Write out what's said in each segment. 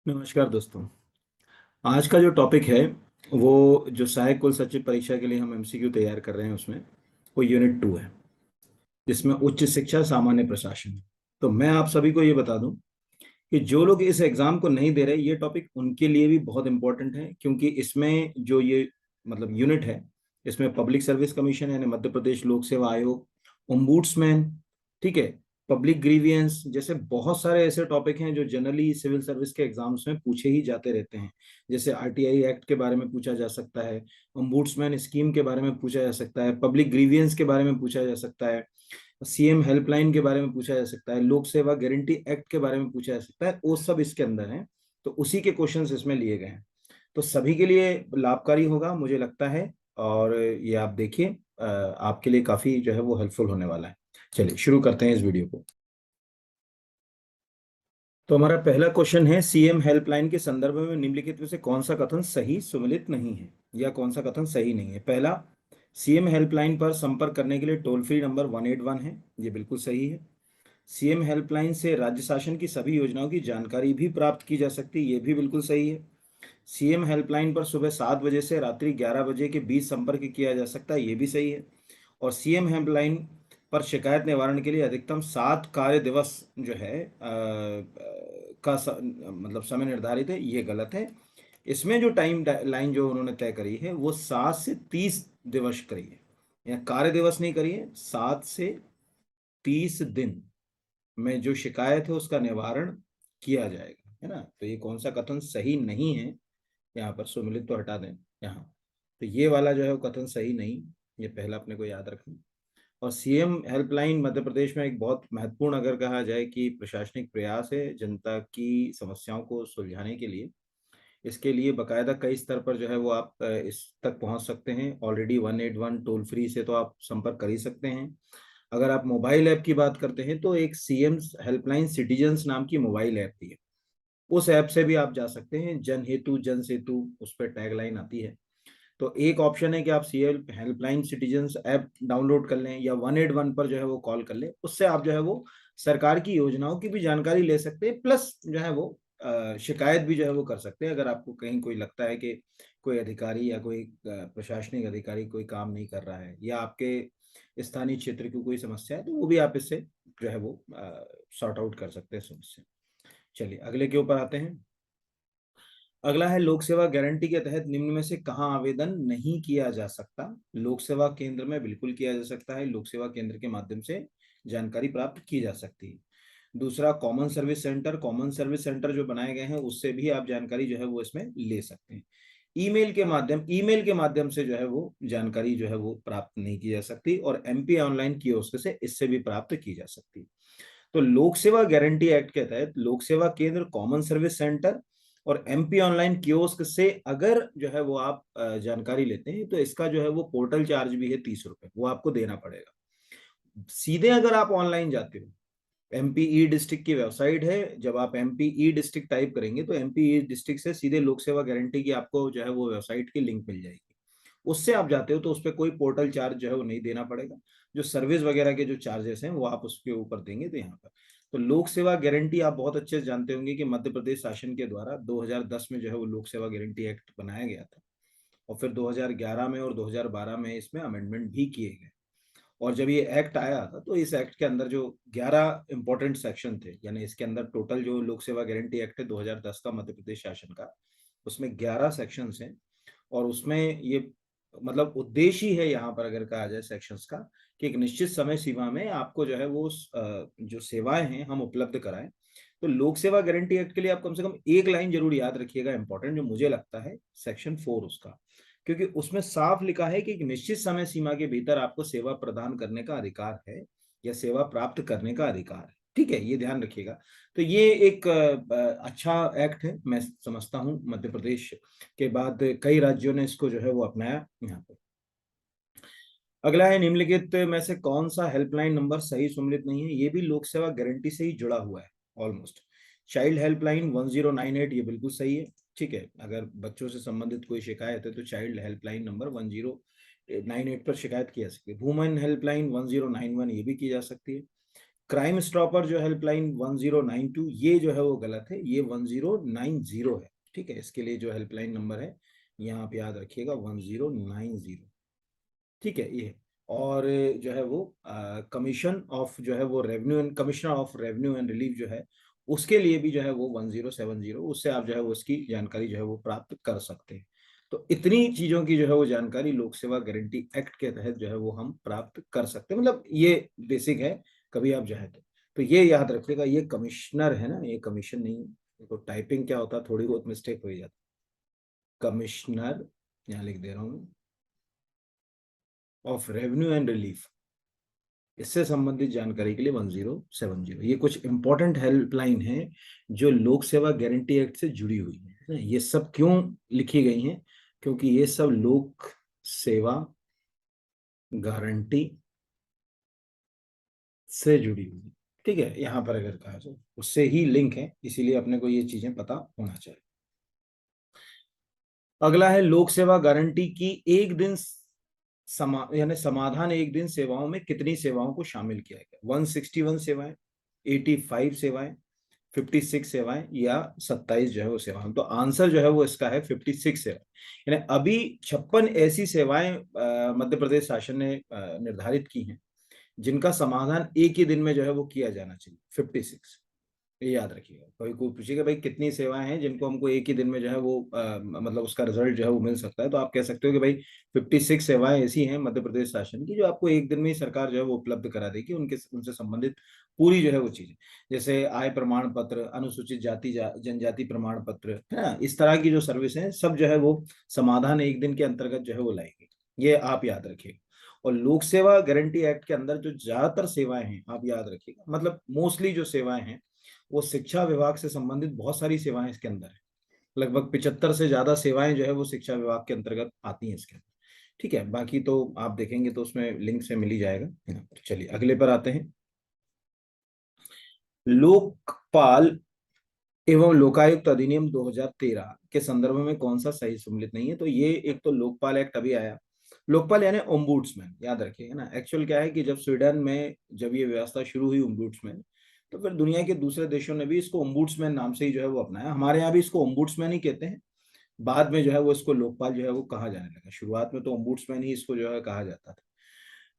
नमस्कार दोस्तों। आज का जो टॉपिक है वो जो सहायक कुल सचिव परीक्षा के लिए हम एमसीक्यू तैयार कर रहे हैं उसमें वो यूनिट 2 है, जिसमें उच्च शिक्षा सामान्य प्रशासन है। तो मैं आप सभी को ये बता दूं कि जो लोग इस एग्जाम को नहीं दे रहे, ये टॉपिक उनके लिए भी बहुत इंपॉर्टेंट है, क्योंकि इसमें जो ये यूनिट है, इसमें पब्लिक सर्विस कमीशन यानी मध्य प्रदेश लोक सेवा आयोग, ओम्बुड्समैन, ठीक है, पब्लिक ग्रीवियंस जैसे बहुत सारे ऐसे टॉपिक हैं जो जनरली सिविल सर्विस के एग्जाम्स में पूछे ही जाते रहते हैं। जैसे आरटीआई एक्ट के बारे में पूछा जा सकता है, ओम्बुड्समैन स्कीम के बारे में पूछा जा सकता है, पब्लिक ग्रीवियंस के बारे में पूछा जा सकता है, सीएम हेल्पलाइन के बारे में पूछा जा सकता है, लोक सेवा गारंटी एक्ट के बारे में पूछा जा सकता है। वो सब इसके अंदर है, तो उसी के क्वेश्चंस इसमें लिए गए हैं। तो सभी के लिए लाभकारी होगा मुझे लगता है। और ये आप देखिए, आपके लिए काफी जो है वो हेल्पफुल होने वाला है। चलिए शुरू करते हैं इस वीडियो को। तो हमारा पहला क्वेश्चन है, सीएम हेल्पलाइन के संदर्भ में निम्नलिखित में से कौन सा कथन सही सुमेलित नहीं है, या कौन सा कथन सही नहीं है। पहला, सीएम हेल्पलाइन पर संपर्क करने के लिए टोल फ्री नंबर 181 है, ये बिल्कुल सही है। सीएम हेल्पलाइन से राज्य शासन की सभी योजनाओं की जानकारी भी प्राप्त की जा सकती है, ये भी बिल्कुल सही है। सीएम हेल्पलाइन पर सुबह 7 बजे से रात्रि 11 बजे के बीच संपर्क किया जा सकता है, ये भी सही है। और सीएम हेल्पलाइन पर शिकायत निवारण के लिए अधिकतम 7 कार्य दिवस जो है समय निर्धारित है, ये गलत है। इसमें जो टाइम लाइन जो उन्होंने तय करी है वो 7 से 30 दिवस करी है, या कार्य दिवस नहीं करी है, 7 से 30 दिन में जो शिकायत है उसका निवारण किया जाएगा, है ना। तो ये कौन सा कथन सही नहीं है, यहाँ पर सुमिलित तो हटा दें यहाँ। तो ये वाला जो है वो कथन सही नहीं, ये पहला अपने को याद रखना। और सीएम हेल्पलाइन मध्य प्रदेश में एक बहुत महत्वपूर्ण, अगर कहा जाए कि प्रशासनिक प्रयास है जनता की समस्याओं को सुलझाने के लिए। इसके लिए बकायदा कई स्तर पर जो है वो आप इस तक पहुंच सकते हैं। ऑलरेडी 181 टोल फ्री से तो आप संपर्क कर ही सकते हैं। अगर आप मोबाइल ऐप की बात करते हैं तो एक सीएम हेल्पलाइन सिटीजन्स नाम की मोबाइल ऐप भी है, उस ऐप से भी आप जा सकते हैं। जन हेतु जन सेतु उस पर टैगलाइन आती है। तो एक ऑप्शन है कि आप CL helpline citizens app download कर लें, या 181 पर जो है वो कॉल कर लें। उससे आप जो है वो सरकार की योजनाओं की भी जानकारी ले सकते हैं, प्लस जो है वो शिकायत भी जो है वो कर सकते हैं। अगर आपको कहीं कोई लगता है कि कोई अधिकारी या कोई प्रशासनिक अधिकारी कोई काम नहीं कर रहा है, या आपके स्थानीय क्षेत्र की कोई समस्या है, तो वो भी आप इससे जो है वो सॉर्ट आउट कर सकते हैं समस्या। चलिए अगले के ऊपर आते हैं। अगला है, लोक सेवा गारंटी के तहत निम्न में से कहाँ आवेदन नहीं किया जा सकता। लोक सेवा केंद्र में बिल्कुल किया जा सकता है, लोक सेवा केंद्र के माध्यम से जानकारी प्राप्त की जा सकती है। दूसरा, common service centre, common service centre जो बनाए गए हैं उससे भी आप जानकारी जो है वो इसमें ले सकते हैं। ईमेल के माध्यम से जो है वो जानकारी जो है वो प्राप्त नहीं की जा सकती, और एमपी ऑनलाइन कियोस्क से इससे भी प्राप्त की जा सकती है। तो लोक सेवा गारंटी एक्ट के तहत लोक सेवा केंद्र, कॉमन सर्विस सेंटर और एमपी ऑनलाइन कियोस्क से अगर जो है वो आप जानकारी लेते हैं, तो इसका जो है वो पोर्टल चार्ज भी है 30 रुपए, वो आपको देना पड़ेगा। सीधे अगर आप ऑनलाइन जाते हो, एमपी ई डिस्ट्रिक्ट की वेबसाइट है, जब आप एमपी ई डिस्ट्रिक्ट टाइप करेंगे तो एमपी ई डिस्ट्रिक्ट से सीधे लोक सेवा गारंटी की आपको जो है वो वेबसाइट की लिंक मिल जाएगी। उससे आप जाते हो तो उस पर कोई पोर्टल चार्ज जो है वो नहीं देना पड़ेगा। जो सर्विस वगैरह के जो चार्जेस हैं वो आप उसके ऊपर देंगे। तो यहाँ पर तो लोक सेवा गारंटी आप बहुत अच्छे से जानते होंगे कि मध्य प्रदेश शासन के द्वारा 2010 में जो है वो लोक सेवा गारंटी एक्ट बनाया गया था, और फिर 2011 में और 2012 में इसमें अमेंडमेंट भी किए गए। और जब ये एक्ट आया था तो इस एक्ट के अंदर जो 11 इंपॉर्टेंट सेक्शन थे, यानी इसके अंदर टोटल जो लोक सेवा गारंटी एक्ट है 2010 का मध्य प्रदेश शासन का, उसमें 11 सेक्शंस हैं। और उसमें ये उद्देश्य ही है यहाँ पर अगर कहा जाए सेक्शंस का, कि एक निश्चित समय सीमा में आपको जो है वो जो सेवाएं हैं हम उपलब्ध कराएं। तो लोक सेवा गारंटी एक्ट के लिए आप कम से कम एक लाइन जरूर याद रखिएगा इंपॉर्टेंट, जो मुझे लगता है सेक्शन 4 उसका, क्योंकि उसमें साफ लिखा है कि एक निश्चित समय सीमा के भीतर आपको सेवा प्रदान करने का अधिकार है, या सेवा प्राप्त करने का अधिकार है। ठीक है, ये ध्यान रखिएगा। तो ये एक अच्छा एक्ट है, मैं समझता हूँ मध्य प्रदेश के बाद कई राज्यों ने इसको जो है वो अपनाया यहाँ पे। अगला है, निम्नलिखित में से कौन सा हेल्पलाइन नंबर सही सुमेलित नहीं है। ये भी लोक सेवा गारंटी से ही जुड़ा हुआ है ऑलमोस्ट। चाइल्ड हेल्पलाइन 1098, ये बिल्कुल सही है। ठीक है, अगर बच्चों से संबंधित कोई शिकायत है तो चाइल्ड हेल्पलाइन नंबर 1098 पर शिकायत की जा सकती है। वुमेन हेल्पलाइन 1091, ये भी की जा सकती है। क्राइम स्टॉपर जो हेल्पलाइन 1092, ये जो है वो गलत है, ये 1090 है। ठीक है, इसके लिए जो हेल्पलाइन नंबर है यहाँ आप याद रखिएगा 1090। ठीक है ये। और जो है वो कमीशन ऑफ जो है वो revenue and commissioner of revenue and relief जो है, उसके लिए भी जो है वो 1070, उससे आप जो है वो उसकी जानकारी जो है वो प्राप्त कर सकते हैं। तो इतनी चीजों की जो है वो जानकारी लोक सेवा गारंटी एक्ट के तहत जो है वो हम प्राप्त कर सकते हैं, मतलब ये बेसिक है, कभी आप चाहें तो ये याद रखिएगा, ये कमिश्नर है ना, ये कमीशन नहीं। तो टाइपिंग क्या होता है, थोड़ी बहुत मिस्टेक हो जाती। कमिश्नर यहाँ लिख दे रहा हूँ ऑफ रेवेन्यू एंड रिलीफ, इससे संबंधित जानकारी के लिए 1070। ये कुछ इंपॉर्टेंट हेल्पलाइन है जो लोक सेवा गारंटी एक्ट से जुड़ी हुई है। ये सब क्यों लिखी गई हैं? क्योंकि ये सब लोक सेवा गारंटी से जुड़ी हुई है। ठीक है, यहाँ पर अगर कहा जाए उससे ही लिंक है, इसीलिए अपने को ये चीजें पता होना चाहिए। अगला है लोक सेवा गारंटी की एक दिन यानी समाधान एक दिन सेवाओं में कितनी सेवाओं को शामिल किया गया? 161 सेवाएं, 85 सेवाएं, 56 सेवाएं या 27 जो है वो सेवाएं। तो आंसर जो है वो इसका है 56 सेवाएं। यानी अभी 56 ऐसी सेवाएं मध्य प्रदेश शासन ने निर्धारित की हैं जिनका समाधान एक ही दिन में जो है वो किया जाना चाहिए, 56। ये याद रखिएगा, कोई कोई पूछेगा भाई कितनी सेवाएं हैं जिनको हमको एक ही दिन में जो है वो मतलब उसका रिजल्ट जो है वो मिल सकता है, तो आप कह सकते हो कि भाई 56 सेवाएं ऐसी हैं मध्य प्रदेश शासन की जो आपको एक दिन में ही सरकार जो है वो उपलब्ध करा देगी, उनके उनसे संबंधित पूरी जो है वो चीजें, जैसे आय प्रमाण पत्र, अनुसूचित जाति जनजाति प्रमाण पत्र, है ना, इस तरह की जो सर्विस है सब जो है वो समाधान एक दिन के अंतर्गत जो है वो लाएगी। ये आप याद रखिएगा। और लोक सेवा गारंटी एक्ट के अंदर जो ज्यादातर सेवाएं हैं आप याद रखिएगा, मतलब मोस्टली जो सेवाएं हैं वो शिक्षा विभाग से संबंधित बहुत सारी सेवाएं इसके अंदर है। लगभग 75 से ज्यादा सेवाएं जो है वो शिक्षा विभाग के अंतर्गत आती हैं इसके अंदर। ठीक है, बाकी तो आप देखेंगे तो उसमें लिंक से मिल ही जाएगा, है ना। चलिए अगले पर आते हैं। लोकपाल एवं लोकायुक्त अधिनियम 2013 के संदर्भ में कौन सा सही सम्मिलित नहीं है? तो ये एक तो लोकपाल एक्ट अभी आया, लोकपाल यानी ओम्बुड्समैन, याद रखिएगा ना। एक्चुअल क्या है कि जब स्वीडन में जब ये व्यवस्था शुरू हुई ओम्बुड्समैन, तो फिर दुनिया के दूसरे देशों ने भी इसको ओम्बुड्समैन नाम से ही जो है वो अपनाया। हमारे यहाँ भी इसको ओम्बुड्समैन ही कहते हैं, बाद में जो है वो इसको लोकपाल जो है वो कहा जाने लगा। शुरुआत में तो ओम्बुड्समैन ही इसको जो है कहा जाता था।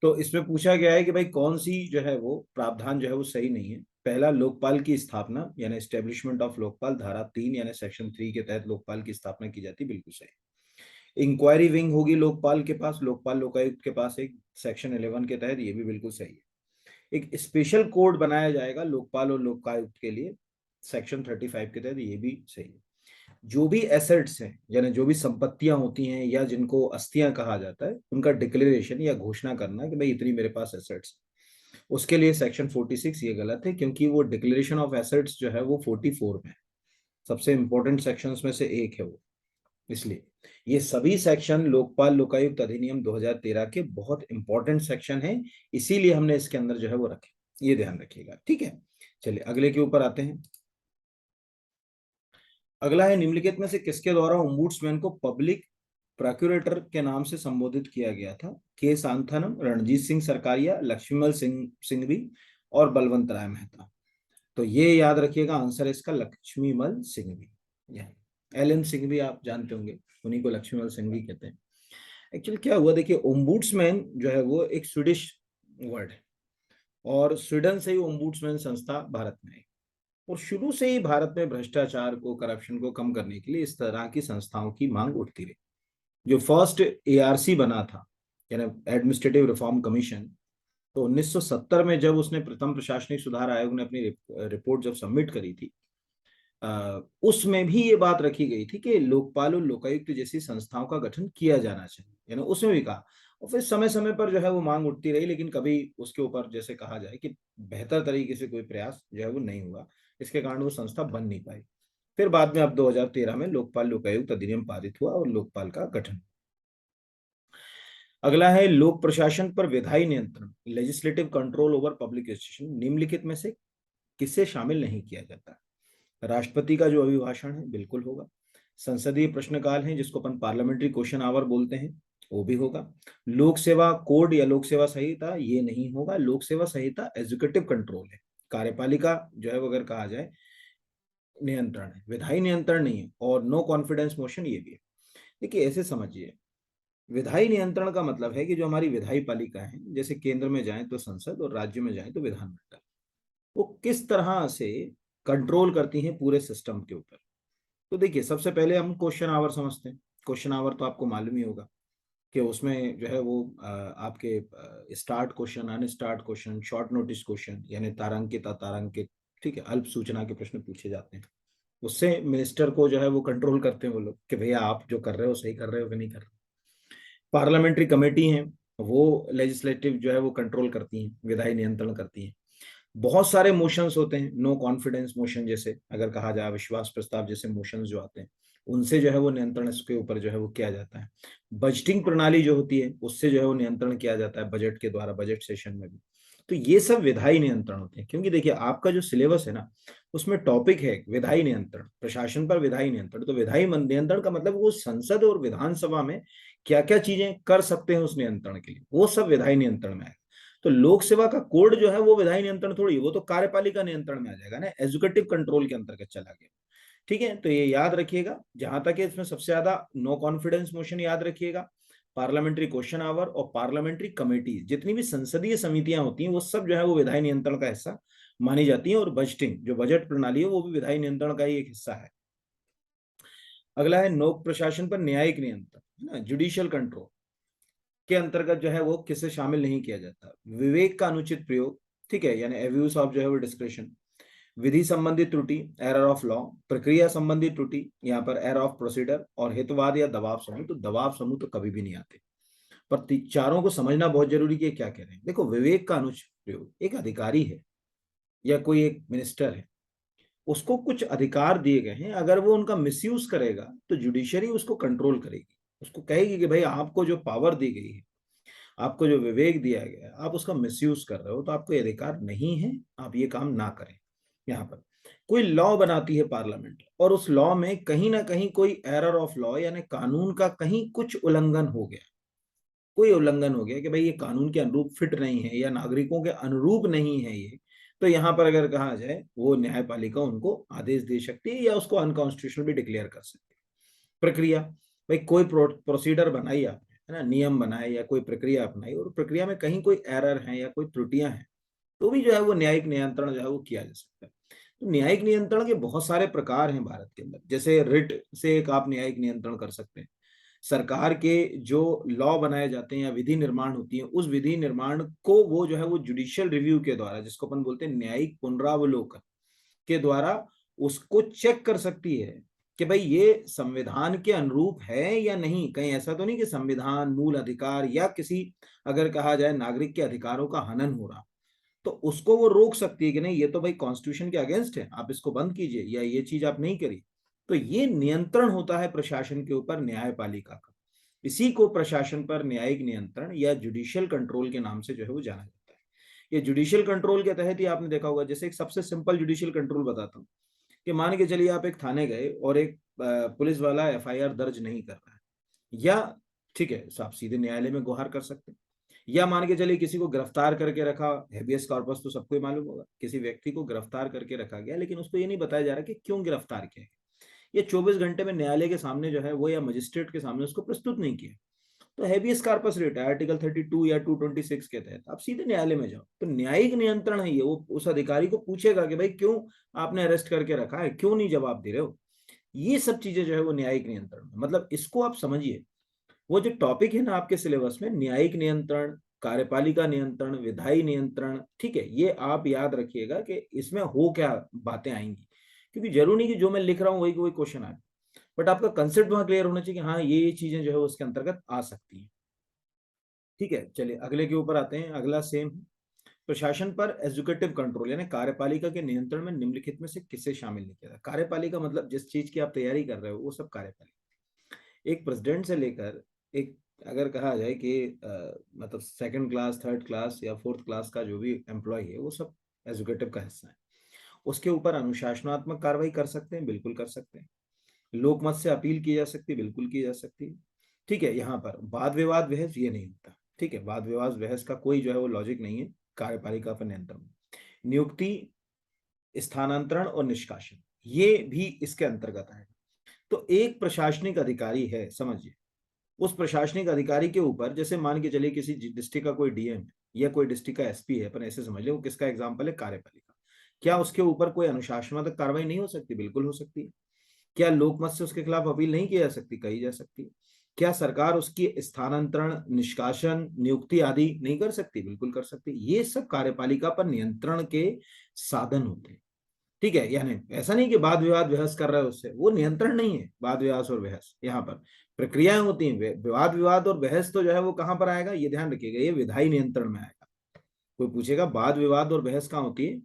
तो इसमें पूछा गया है कि भाई कौन सी जो है वो प्रावधान जो है वो सही नहीं है। पहला, लोकपाल की स्थापना यानी एस्टेब्लिशमेंट ऑफ लोकपाल, धारा 3 यानी सेक्शन 3 के तहत लोकपाल की स्थापना की जाती, बिल्कुल सही। इंक्वायरी विंग होगी लोकपाल के पास, लोकपाल लोकायुक्त के पास एक, सेक्शन 11 के तहत, ये भी बिल्कुल सही है। एक स्पेशल कोड बनाया जाएगा लोकपाल और लोकायुक्त के लिए, सेक्शन 35 के तहत, ये भी सही है। जो भी एसेट्स हैं यानी जो भी संपत्तियां होती हैं या जिनको अस्तियां कहा जाता है, उनका डिक्लेरेशन या घोषणा करना कि भाई इतनी मेरे पास एसेट्स, उसके लिए सेक्शन 46 ये गलत है, क्योंकि वो डिक्लेरेशन ऑफ एसेट्स जो है वो 44 में है, सबसे इंपॉर्टेंट सेक्शंस में से एक है वो। इसलिए ये सभी सेक्शन लोकपाल लोकायुक्त अधिनियम 2013 के बहुत इंपॉर्टेंट सेक्शन हैं, इसीलिए हमने इसके अंदर जो है वो रखे, ये ध्यान रखिएगा। ठीक है, चलिए अगले के ऊपर आते हैं। अगला है, निम्नलिखित में से किसके द्वारा ओम्बुड्समैन को पब्लिक प्रोक्यूरेटर के नाम से संबोधित किया गया था? के सांथनम, रणजीत सिंह सरकारिया, लक्ष्मीमल सिंह सिंघवी और बलवंत राय मेहता। तो ये याद रखिएगा, आंसर इसका लक्ष्मीमल सिंघवी। एल एम सिंघवी आप जानते होंगे, उन्हीं को लक्ष्मीमल सिंघवी कहते हैं। एक्चुअली क्या हुआ, देखिए ओम्बुड्समैन जो है वो एक स्वीडिश वर्ड है, और स्वीडन से ही ओम्बुड्समैन संस्था भारत में है। और शुरू से ही भारत में भ्रष्टाचार को, करप्शन को कम करने के लिए इस तरह की संस्थाओं की मांग उठती रही। जो फर्स्ट एआरसी बना था यानी एडमिनिस्ट्रेटिव रिफॉर्म कमीशन, तो 1970 में जब उसने प्रथम प्रशासनिक सुधार आयोग ने अपनी रिपोर्ट जब सबमिट करी थी, उसमें भी ये बात रखी गई थी कि लोकपाल और लोकायुक्त जैसी संस्थाओं का गठन किया जाना चाहिए, यानी उसमें भी कहा। और फिर समय समय पर जो है वो मांग उठती रही, लेकिन कभी उसके ऊपर जैसे कहा जाए कि बेहतर तरीके से कोई प्रयास जो है वो नहीं हुआ, इसके कारण वो संस्था बन नहीं पाई। फिर बाद में अब 2013 में लोकपाल लोकायुक्त अधिनियम पारित हुआ और लोकपाल का गठन। अगला है, लोक प्रशासन पर विधायी नियंत्रण, legislative control over public institution, निम्नलिखित में से किसे शामिल नहीं किया जाता? राष्ट्रपति का जो अभिभाषण है बिल्कुल होगा। संसदीय प्रश्नकाल है जिसको अपन पार्लियामेंट्री क्वेश्चन आवर बोलते हैं, वो भी होगा। लोक सेवा कोड या लोक सेवा संहिता ये नहीं होगा। लोक सेवा संहिता एग्जीक्यूटिव कंट्रोल है, कार्यपालिका जो है वो अगर कहा जाए नियंत्रण है, विधायी नियंत्रण नहीं है। और नो कॉन्फिडेंस मोशन ये भी है। देखिए ऐसे समझिए, विधायी नियंत्रण का मतलब है कि जो हमारी विधायी पालिका है, जैसे केंद्र में जाए तो संसद और राज्य में जाए तो विधानमंडल, वो किस तरह से कंट्रोल करती हैं पूरे सिस्टम के ऊपर। तो देखिए सबसे पहले हम क्वेश्चन आवर समझते हैं। क्वेश्चन आवर तो आपको मालूम ही होगा कि उसमें जो है वो आपके start question, unstarred question, short notice question यानी तारांकित अतारांकित, ठीक है, अल्प सूचना के प्रश्न पूछे जाते हैं। उससे मिनिस्टर को जो है वो कंट्रोल करते हैं वो लोग कि भैया आप जो कर रहे हो सही कर रहे हो कि नहीं कर रहे हो। पार्लियामेंट्री कमेटी है, वो लेजिस्लेटिव जो है वो कंट्रोल करती हैं, विधायी नियंत्रण करती हैं। बहुत सारे मोशंस होते हैं, नो कॉन्फिडेंस मोशन जैसे अगर कहा जाए, विश्वास प्रस्ताव जैसे मोशंस जो आते हैं, उनसे जो है वो नियंत्रण इसके ऊपर जो है वो किया जाता है। बजटिंग प्रणाली जो होती है उससे जो है वो नियंत्रण किया जाता है बजट के द्वारा, बजट सेशन में भी। तो ये सब विधायी नियंत्रण होते हैं, क्योंकि देखिए आपका जो सिलेबस है ना, उसमें टॉपिक है विधायी नियंत्रण, प्रशासन पर विधायी नियंत्रण। तो विधायी नियंत्रण का मतलब वो संसद और विधानसभा में क्या क्या चीजें कर सकते हैं उस नियंत्रण के लिए, वो सब विधायी नियंत्रण में आएगा। तो लोक सेवा का कोड जो है वो विधायी नियंत्रण थोड़ी, वो तो कार्यपालिका नियंत्रण में आ जाएगा ना, एजुकेटिव कंट्रोल के अंतर्गत चला गया। ठीक है, तो ये याद रखिएगा। जहां तक है इसमें सबसे ज्यादा नो कॉन्फिडेंस मोशन याद रखिएगा, पार्लियामेंट्री क्वेश्चन आवर और पार्लियामेंट्री कमेटी, जितनी भी संसदीय समितियां होती हैं वो सब जो है वो विधायी नियंत्रण का हिस्सा मानी जाती है। और बजटिंग जो बजट प्रणाली है वो भी विधायी नियंत्रण का ही एक हिस्सा है। अगला है लोक प्रशासन पर न्यायिक नियंत्रण, है ना, जुडिशियल कंट्रोल के अंतर्गत जो है वो किसे शामिल नहीं किया जाता। विवेक का अनुचित प्रयोग, ठीक है, यानी एब्यूज ऑफ जो है वो डिस्क्रिप्शन, विधि संबंधी त्रुटि, एरर ऑफ लॉ, प्रक्रिया संबंधी त्रुटि, यहाँ पर एरर ऑफ प्रोसीडर, और हितवाद या दबाव समूह। तो दबाव समूह तो कभी भी नहीं आते। पर चारों को समझना बहुत जरूरी है, क्या कह रहे हैं। देखो विवेक का अनुचित प्रयोग, एक अधिकारी है या कोई एक मिनिस्टर है, उसको कुछ अधिकार दिए गए हैं, अगर वो उनका मिसयूज करेगा तो जुडिशरी उसको कंट्रोल करेगी, उसको कहेगी कि भाई आपको जो पावर दी गई है, आपको जो विवेक दिया गया है, आप उसका मिसयूज कर रहे हो, तो आपको ये अधिकार नहीं है, आप ये काम ना करें। यहाँ पर कोई लॉ बनाती है पार्लियामेंट और उस लॉ में कहीं ना कहीं कोई एरर ऑफ लॉ यानी कानून का कहीं कुछ उल्लंघन हो गया, कोई उल्लंघन हो गया कि भाई ये कानून के अनुरूप फिट नहीं है या नागरिकों के अनुरूप नहीं है ये, तो यहाँ पर अगर कहा जाए वो न्यायपालिका उनको आदेश दे सकती है या उसको अनकॉन्स्टिट्यूशनल भी डिक्लेयर कर सकती है। प्रक्रिया, भाई कोई प्रोसीडर बनाई आपने, है ना, नियम बनाए या कोई प्रक्रिया अपनाई और प्रक्रिया में कहीं कोई एरर है या कोई त्रुटियां हैं, तो भी जो है वो न्यायिक नियंत्रण जो है वो किया जा सकता है। तो न्यायिक नियंत्रण के बहुत सारे प्रकार हैं भारत के अंदर। जैसे रिट से एक आप न्यायिक नियंत्रण कर सकते हैं। सरकार के जो लॉ बनाए जाते हैं या विधि निर्माण होती है, उस विधि निर्माण को वो जो है वो जुडिशियल रिव्यू के द्वारा, जिसको अपन बोलते हैं न्यायिक पुनरावलोकन के द्वारा, उसको चेक कर सकती है कि भाई ये संविधान के अनुरूप है या नहीं। कहीं ऐसा तो नहीं कि संविधान, मूल अधिकार या किसी अगर कहा जाए नागरिक के अधिकारों का हनन हो रहा, तो उसको वो रोक सकती है कि नहीं ये तो भाई कॉन्स्टिट्यूशन के अगेंस्ट है, आप इसको बंद कीजिए या ये चीज आप नहीं करिए। तो ये नियंत्रण होता है प्रशासन के ऊपर न्यायपालिका का। इसी को प्रशासन पर न्यायिक नियंत्रण या जुडिशियल कंट्रोल के नाम से जो है वो जाना जाता है। ये जुडिशियल कंट्रोल के तहत ही आपने देखा होगा, जैसे एक सबसे सिंपल जुडिशियल कंट्रोल बताता हूँ कि मान के चलिए आप एक थाने गए और एक पुलिस वाला एफआईआर दर्ज नहीं कर रहा है, या ठीक है तो आप सीधे न्यायालय में गुहार कर सकते हैं। या मान के चलिए किसी को गिरफ्तार करके रखा, हेबियस कॉर्पस तो सबको ही मालूम होगा, किसी व्यक्ति को गिरफ्तार करके रखा गया लेकिन उसको ये नहीं बताया जा रहा कि क्यों गिरफ्तार किया गया, ये 24 घंटे में न्यायालय के सामने जो है वो या मजिस्ट्रेट के सामने उसको प्रस्तुत नहीं किया, तो हेबियस कार्पस रिट है आर्टिकल 32 या 226 के तहत आप सीधे न्यायालय में जाओ। तो न्यायिक नियंत्रण है ये, वो उस अधिकारी को पूछेगा कि भाई क्यों आपने अरेस्ट करके रखा है, क्यों नहीं जवाब दे रहे हो। ये सब चीजें जो है वो न्यायिक नियंत्रण, मतलब इसको आप समझिए। वो जो टॉपिक है ना आपके सिलेबस में, न्यायिक नियंत्रण, कार्यपालिका नियंत्रण, विधायी नियंत्रण, ठीक है, ये आप याद रखिएगा कि इसमें हो क्या बातें आएंगी, क्योंकि जरूरी नहीं कि जो मैं लिख रहा हूँ वही वही क्वेश्चन आए, बट आपका कंसेप्ट वहां क्लियर होना चाहिए कि हाँ ये चीजें जो है उसके अंतर्गत आ सकती हैं। ठीक है, चलिए अगले के ऊपर आते हैं। अगला सेम, प्रशासन पर एजुकेटिव कंट्रोल यानी कार्यपालिका के नियंत्रण में निम्नलिखित में से किसे शामिल नहीं किया था। कार्यपालिका मतलब जिस चीज की आप तैयारी कर रहे हो वो सब कार्यपालिका, एक प्रेसिडेंट से लेकर एक अगर कहा जाए कि मतलब सेकंड क्लास, थर्ड क्लास या फोर्थ क्लास का जो भी एम्प्लॉय है वो सब एजुकेटिव का हिस्सा है। उसके ऊपर अनुशासनात्मक कार्रवाई कर सकते हैं, बिल्कुल कर सकते हैं। लोकमत से अपील की जा सकती है, बिल्कुल की जा सकती है। ठीक है, यहाँ पर वाद विवाद बहस ये नहीं होता। ठीक है, वाद विवाद बहस का कोई जो है वो लॉजिक नहीं है कार्यपालिका पर नियंत्रण में। नियुक्ति, स्थानांतरण और निष्कासन ये भी इसके अंतर्गत आएगा। तो एक प्रशासनिक अधिकारी है, समझिए, उस प्रशासनिक अधिकारी के ऊपर, जैसे मान के चलिए किसी डिस्ट्रिक्ट का कोई डीएम है या कोई डिस्ट्रिक्ट का एसपी है, पर ऐसे समझ ले, वो किसका एग्जाम्पल है, कार्यपालिका। क्या उसके ऊपर कोई अनुशासनात्मक कार्रवाई नहीं हो सकती? बिल्कुल हो सकती है। क्या लोकमत से उसके खिलाफ अपील नहीं की जा सकती? कही जा सकती है। क्या सरकार उसकी स्थानांतरण, निष्कासन, नियुक्ति आदि नहीं कर सकती? बिल्कुल कर सकती। ये सब कार्यपालिका पर नियंत्रण के साधन होते हैं। ठीक है, यानी ऐसा नहीं कि वाद विवाद बहस कर रहे हो उससे, वो नियंत्रण नहीं है। वाद विवाद और बहस यहाँ पर प्रक्रियाएं होती हैं। विवाद विवाद और बहस तो जो है वो कहां पर आएगा, ये ध्यान रखिएगा, ये विधायी नियंत्रण में आएगा। कोई पूछेगा वाद विवाद और बहस कहाँ होती है,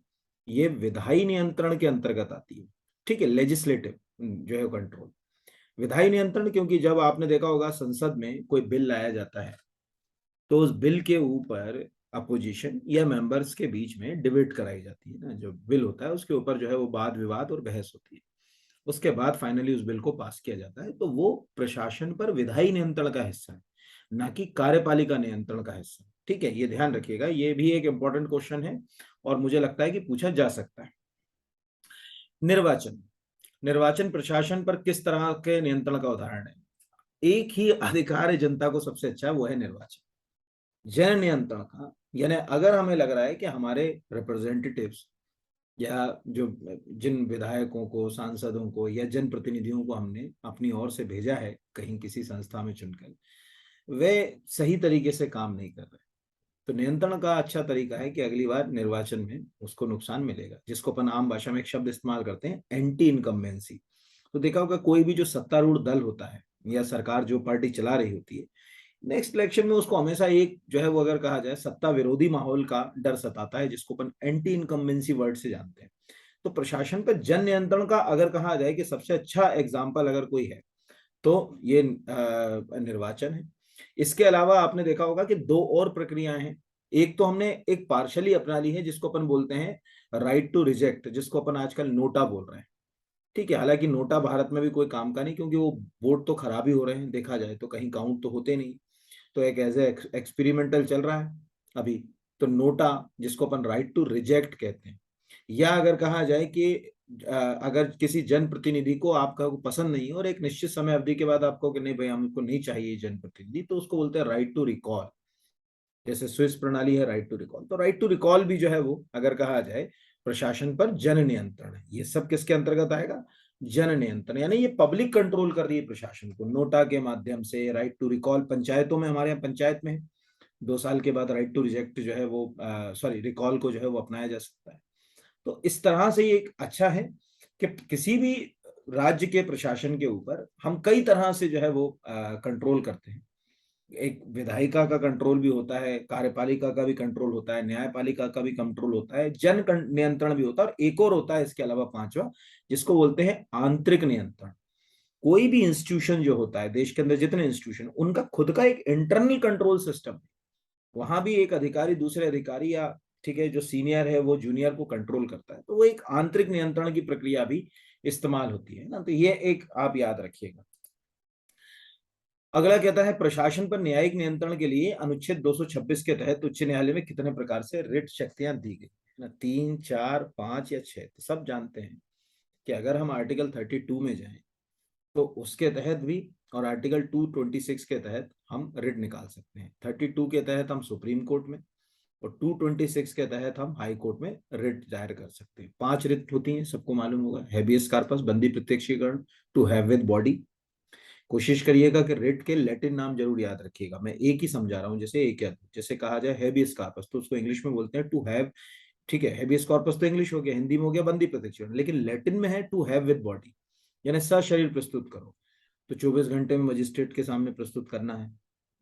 ये विधायी नियंत्रण के अंतर्गत आती है। ठीक है, लेजिस्लेटिव जो है कंट्रोल, विधायी नियंत्रण। क्योंकि जब आपने देखा होगा संसद में कोई बिल लाया जाता है, तो उस बिल के ऊपर अपोजिशन या मेंबर्स के बीच में डिबेट कराई जाती है ना, जो बिल होता है उसके ऊपर जो है वो वाद विवाद और बहस होती है। उसके बाद फाइनली उस बिल को पास किया जाता है। तो वो प्रशासन पर विधायी नियंत्रण का हिस्सा है, ना कि कार्यपालिका नियंत्रण का हिस्सा। ठीक है, ये ध्यान रखिएगा, ये भी एक इंपॉर्टेंट क्वेश्चन है और मुझे लगता है कि पूछा जा सकता है। निर्वाचन, निर्वाचन प्रशासन पर किस तरह के नियंत्रण का उदाहरण है? एक ही अधिकार है जनता को सबसे अच्छा, वो है निर्वाचन। जन नियंत्रण का, यानी अगर हमें लग रहा है कि हमारे रिप्रेजेंटेटिव्स या जो जिन विधायकों को, सांसदों को या जनप्रतिनिधियों को हमने अपनी ओर से भेजा है कहीं किसी संस्था में चुनकर, वे सही तरीके से काम नहीं कर रहे, तो नियंत्रण का अच्छा तरीका है कि अगली बार निर्वाचन में उसको नुकसान मिलेगा, जिसको अपन आम भाषा में एक शब्द इस्तेमाल करते हैं, एंटी इनकम्बेंसी। तो देखा होगा कोई भी जो सत्तारूढ़ दल होता है या सरकार जो पार्टी चला रही होती है, नेक्स्ट इलेक्शन में उसको हमेशा एक जो है वो अगर कहा जाए सत्ता विरोधी माहौल का डर सताता है, जिसको अपन एंटी इनकम्बेंसी वर्ड से जानते हैं। तो प्रशासन पर जन नियंत्रण का अगर कहा जाए कि सबसे अच्छा एग्जाम्पल अगर कोई है तो ये निर्वाचन है। इसके अलावा आपने देखा होगा कि दो और प्रक्रियाएं हैं। एक तो हमने एक पार्शली अपना ली है जिसको अपन बोलते हैं राइट टू रिजेक्ट, जिसको अपन आजकल नोटा बोल रहे हैं। ठीक है, हालांकि नोटा भारत में भी कोई काम का नहीं, क्योंकि वो वोट तो खराब ही हो रहे हैं, देखा जाए तो कहीं काउंट तो होते नहीं। तो एक एज ए एक्सपेरिमेंटल चल रहा है अभी। तो नोटा, जिसको अपन राइट टू रिजेक्ट कहते हैं, या अगर कहा जाए कि अगर किसी जनप्रतिनिधि को आपका पसंद नहीं है और एक निश्चित समय अवधि के बाद आपको कि नहीं भाई हमको नहीं चाहिए जनप्रतिनिधि, तो उसको बोलते हैं राइट टू रिकॉल। जैसे स्विस प्रणाली है राइट टू रिकॉल, तो राइट टू रिकॉल भी जो है वो अगर कहा जाए प्रशासन पर जन नियंत्रण है। ये सब किसके अंतर्गत आएगा? जन नियंत्रण, यानी ये पब्लिक कंट्रोल कर रही है प्रशासन को नोटा के माध्यम से। राइट टू रिकॉल पंचायतों में, हमारे यहाँ पंचायत में 2 साल के बाद राइट टू रिजेक्ट जो है वो सॉरी रिकॉल को जो है वो अपनाया जा सकता है। तो इस तरह से ये एक अच्छा है कि किसी भी राज्य के प्रशासन के ऊपर हम कई तरह से जो है वो कंट्रोल करते हैं। एक विधायिका का कंट्रोल भी होता है, कार्यपालिका का भी कंट्रोल होता है, न्यायपालिका का भी कंट्रोल होता है, जन नियंत्रण भी होता है, और एक और होता है इसके अलावा पांचवा, जिसको बोलते हैं आंतरिक नियंत्रण। कोई भी इंस्टीट्यूशन जो होता है देश के अंदर, जितने इंस्टीट्यूशन, उनका खुद का एक इंटरनल कंट्रोल सिस्टम है। वहां भी एक अधिकारी दूसरे अधिकारी या ठीक है जो सीनियर है वो जूनियर को कंट्रोल करता है, तो वो एक आंतरिक नियंत्रण की प्रक्रिया भी इस्तेमाल होती है ना। तो ये एक आप याद रखिएगा। अगला कहता है प्रशासन पर न्यायिक नियंत्रण के लिए अनुच्छेद 226 के तहत उच्च न्यायालय में कितने प्रकार से रिट शक्तियां दी गई है ना, 3, 4, 5 या 6। तो सब जानते हैं कि अगर हम आर्टिकल 32 में जाएं तो उसके तहत भी, और आर्टिकल 226 के तहत हम रिट निकाल सकते हैं। 32 के तहत हम सुप्रीम कोर्ट में, और 226 के तहत हम हाई कोर्ट में रिट दायर कर सकते हैं। 5 रिट होती हैं, सबको मालूम होगा। हैबियस कार्पस, बंदी प्रत्यक्षीकरण, टू हैव विद बॉडी। कोशिश करिएगा कि रिट के लैटिन नाम जरूर याद रखिएगा, मैं एक ही समझा रहा हूँ, जैसे एक या दो। जैसे कहा जाए हैबियस कार्पस, तो उसको इंग्लिश में बोलते हैं टू हैव। ठीक है, हैबियस कॉर्पस तो इंग्लिश हो गया, हिंदी में हो गया बंदी प्रत्यक्षीकरण, लेकिन लैटिन में है टू हैव विद बॉडी, यानी सशरीर प्रस्तुत करो। तो 24 घंटे में मजिस्ट्रेट के सामने प्रस्तुत करना है,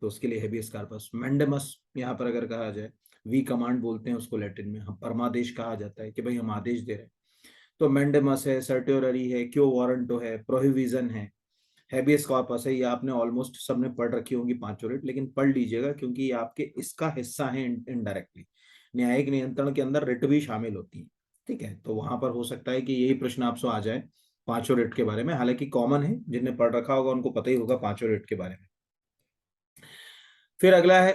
तो उसके लिए हैबियस कार्पस। मैंडेमस यहाँ पर अगर कहा जाए, वी कमांड बोलते हैं उसको लैटिन में, हम परमादेश कहा जाता है कि भाई हम आदेश दे रहे हैं। तो मैंडेमस है, सर्ट्योररी है, क्यो वारंटो है, प्रोहिबिजन है, हैबियस कॉर्पस है। ये आपने ऑलमोस्ट सबने पढ़ रखी होंगी पांचों रिट, लेकिन पढ़ लीजिएगा क्योंकि ये आपके इसका हिस्सा है इनडायरेक्टली। न्यायिक नियंत्रण के अंदर रिट भी शामिल होती है। ठीक है, तो वहां पर हो सकता है कि यही प्रश्न आपसे आ जाए पांचों रिट के बारे में। हालांकि कॉमन है, जिनने पढ़ रखा होगा उनको पता ही होगा पांचों रिट के बारे में। फिर अगला है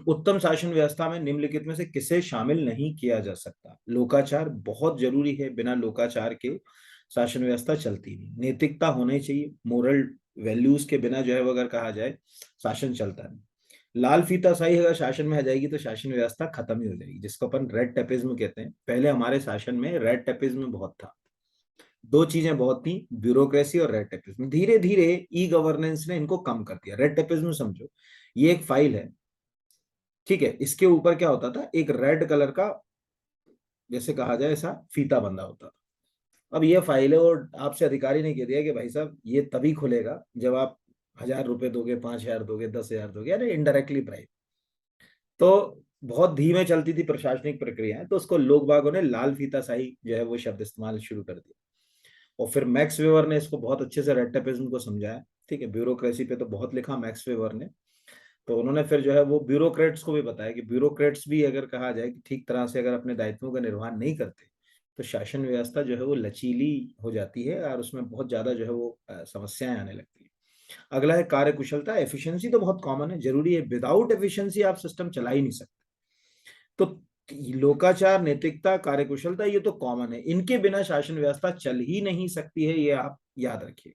उत्तम शासन व्यवस्था में निम्नलिखित में से किसे शामिल नहीं किया जा सकता। लोकाचार बहुत जरूरी है, बिना लोकाचार के शासन व्यवस्था चलती नहीं। नैतिकता होनी चाहिए, मोरल वैल्यूज के बिना जो है वो अगर कहा जाए शासन चलता नहीं। लाल फीताशाही अगर शासन में आ जाएगी तो शासन व्यवस्था खत्म ही हो जाएगी, जिसको अपन रेड टेपिज्म कहते हैं। पहले हमारे शासन में रेड टेपिज्म बहुत था, दो चीजें बहुत थी, ब्यूरोक्रेसी और रेड टेपिज्म। धीरे धीरे ई गवर्नेंस ने इनको कम कर दिया। रेड टेपिज्म समझो, ये एक फाइल है, ठीक है, इसके ऊपर क्या होता था, एक रेड कलर का जैसे कहा जाए ऐसा फीता बंधा होता था। अब ये फाइल है और आपसे अधिकारी ने कह दिया कि भाई साहब ये तभी खुलेगा जब आप 1,000 रुपए दोगे, 5,000 दोगे, 10,000 दोगे, यानी इनडायरेक्टली ब्राइब। तो बहुत धीमे चलती थी प्रशासनिक प्रक्रियाएं, तो उसको लोग बागों ने लाल फीताशाही जो है वो शब्द इस्तेमाल शुरू कर दिया। और फिर मैक्स वेवर ने इसको बहुत अच्छे से रेड टेपिज्म को समझाया, ठीक है, ब्यूरोक्रेसी पे तो बहुत लिखा मैक्स वेवर ने। तो उन्होंने फिर जो है वो ब्यूरोक्रेट्स को भी बताया कि ब्यूरोक्रेट्स भी अगर कहा जाए कि ठीक तरह से अगर अपने दायित्वों का निर्वहन नहीं करते तो शासन व्यवस्था जो है वो लचीली हो जाती है और उसमें बहुत ज्यादा जो है वो समस्याएं आने लगती है। अगला है कार्यकुशलता। एफिशिएंसी तो बहुत कॉमन है, जरूरी है, विदाउट एफिशिएंसी आप सिस्टम चला ही नहीं सकते। तो लोकाचार, नैतिकता, कार्यकुशलता ये तो कॉमन है, इनके बिना शासन व्यवस्था चल ही नहीं सकती है, ये आप याद रखिए।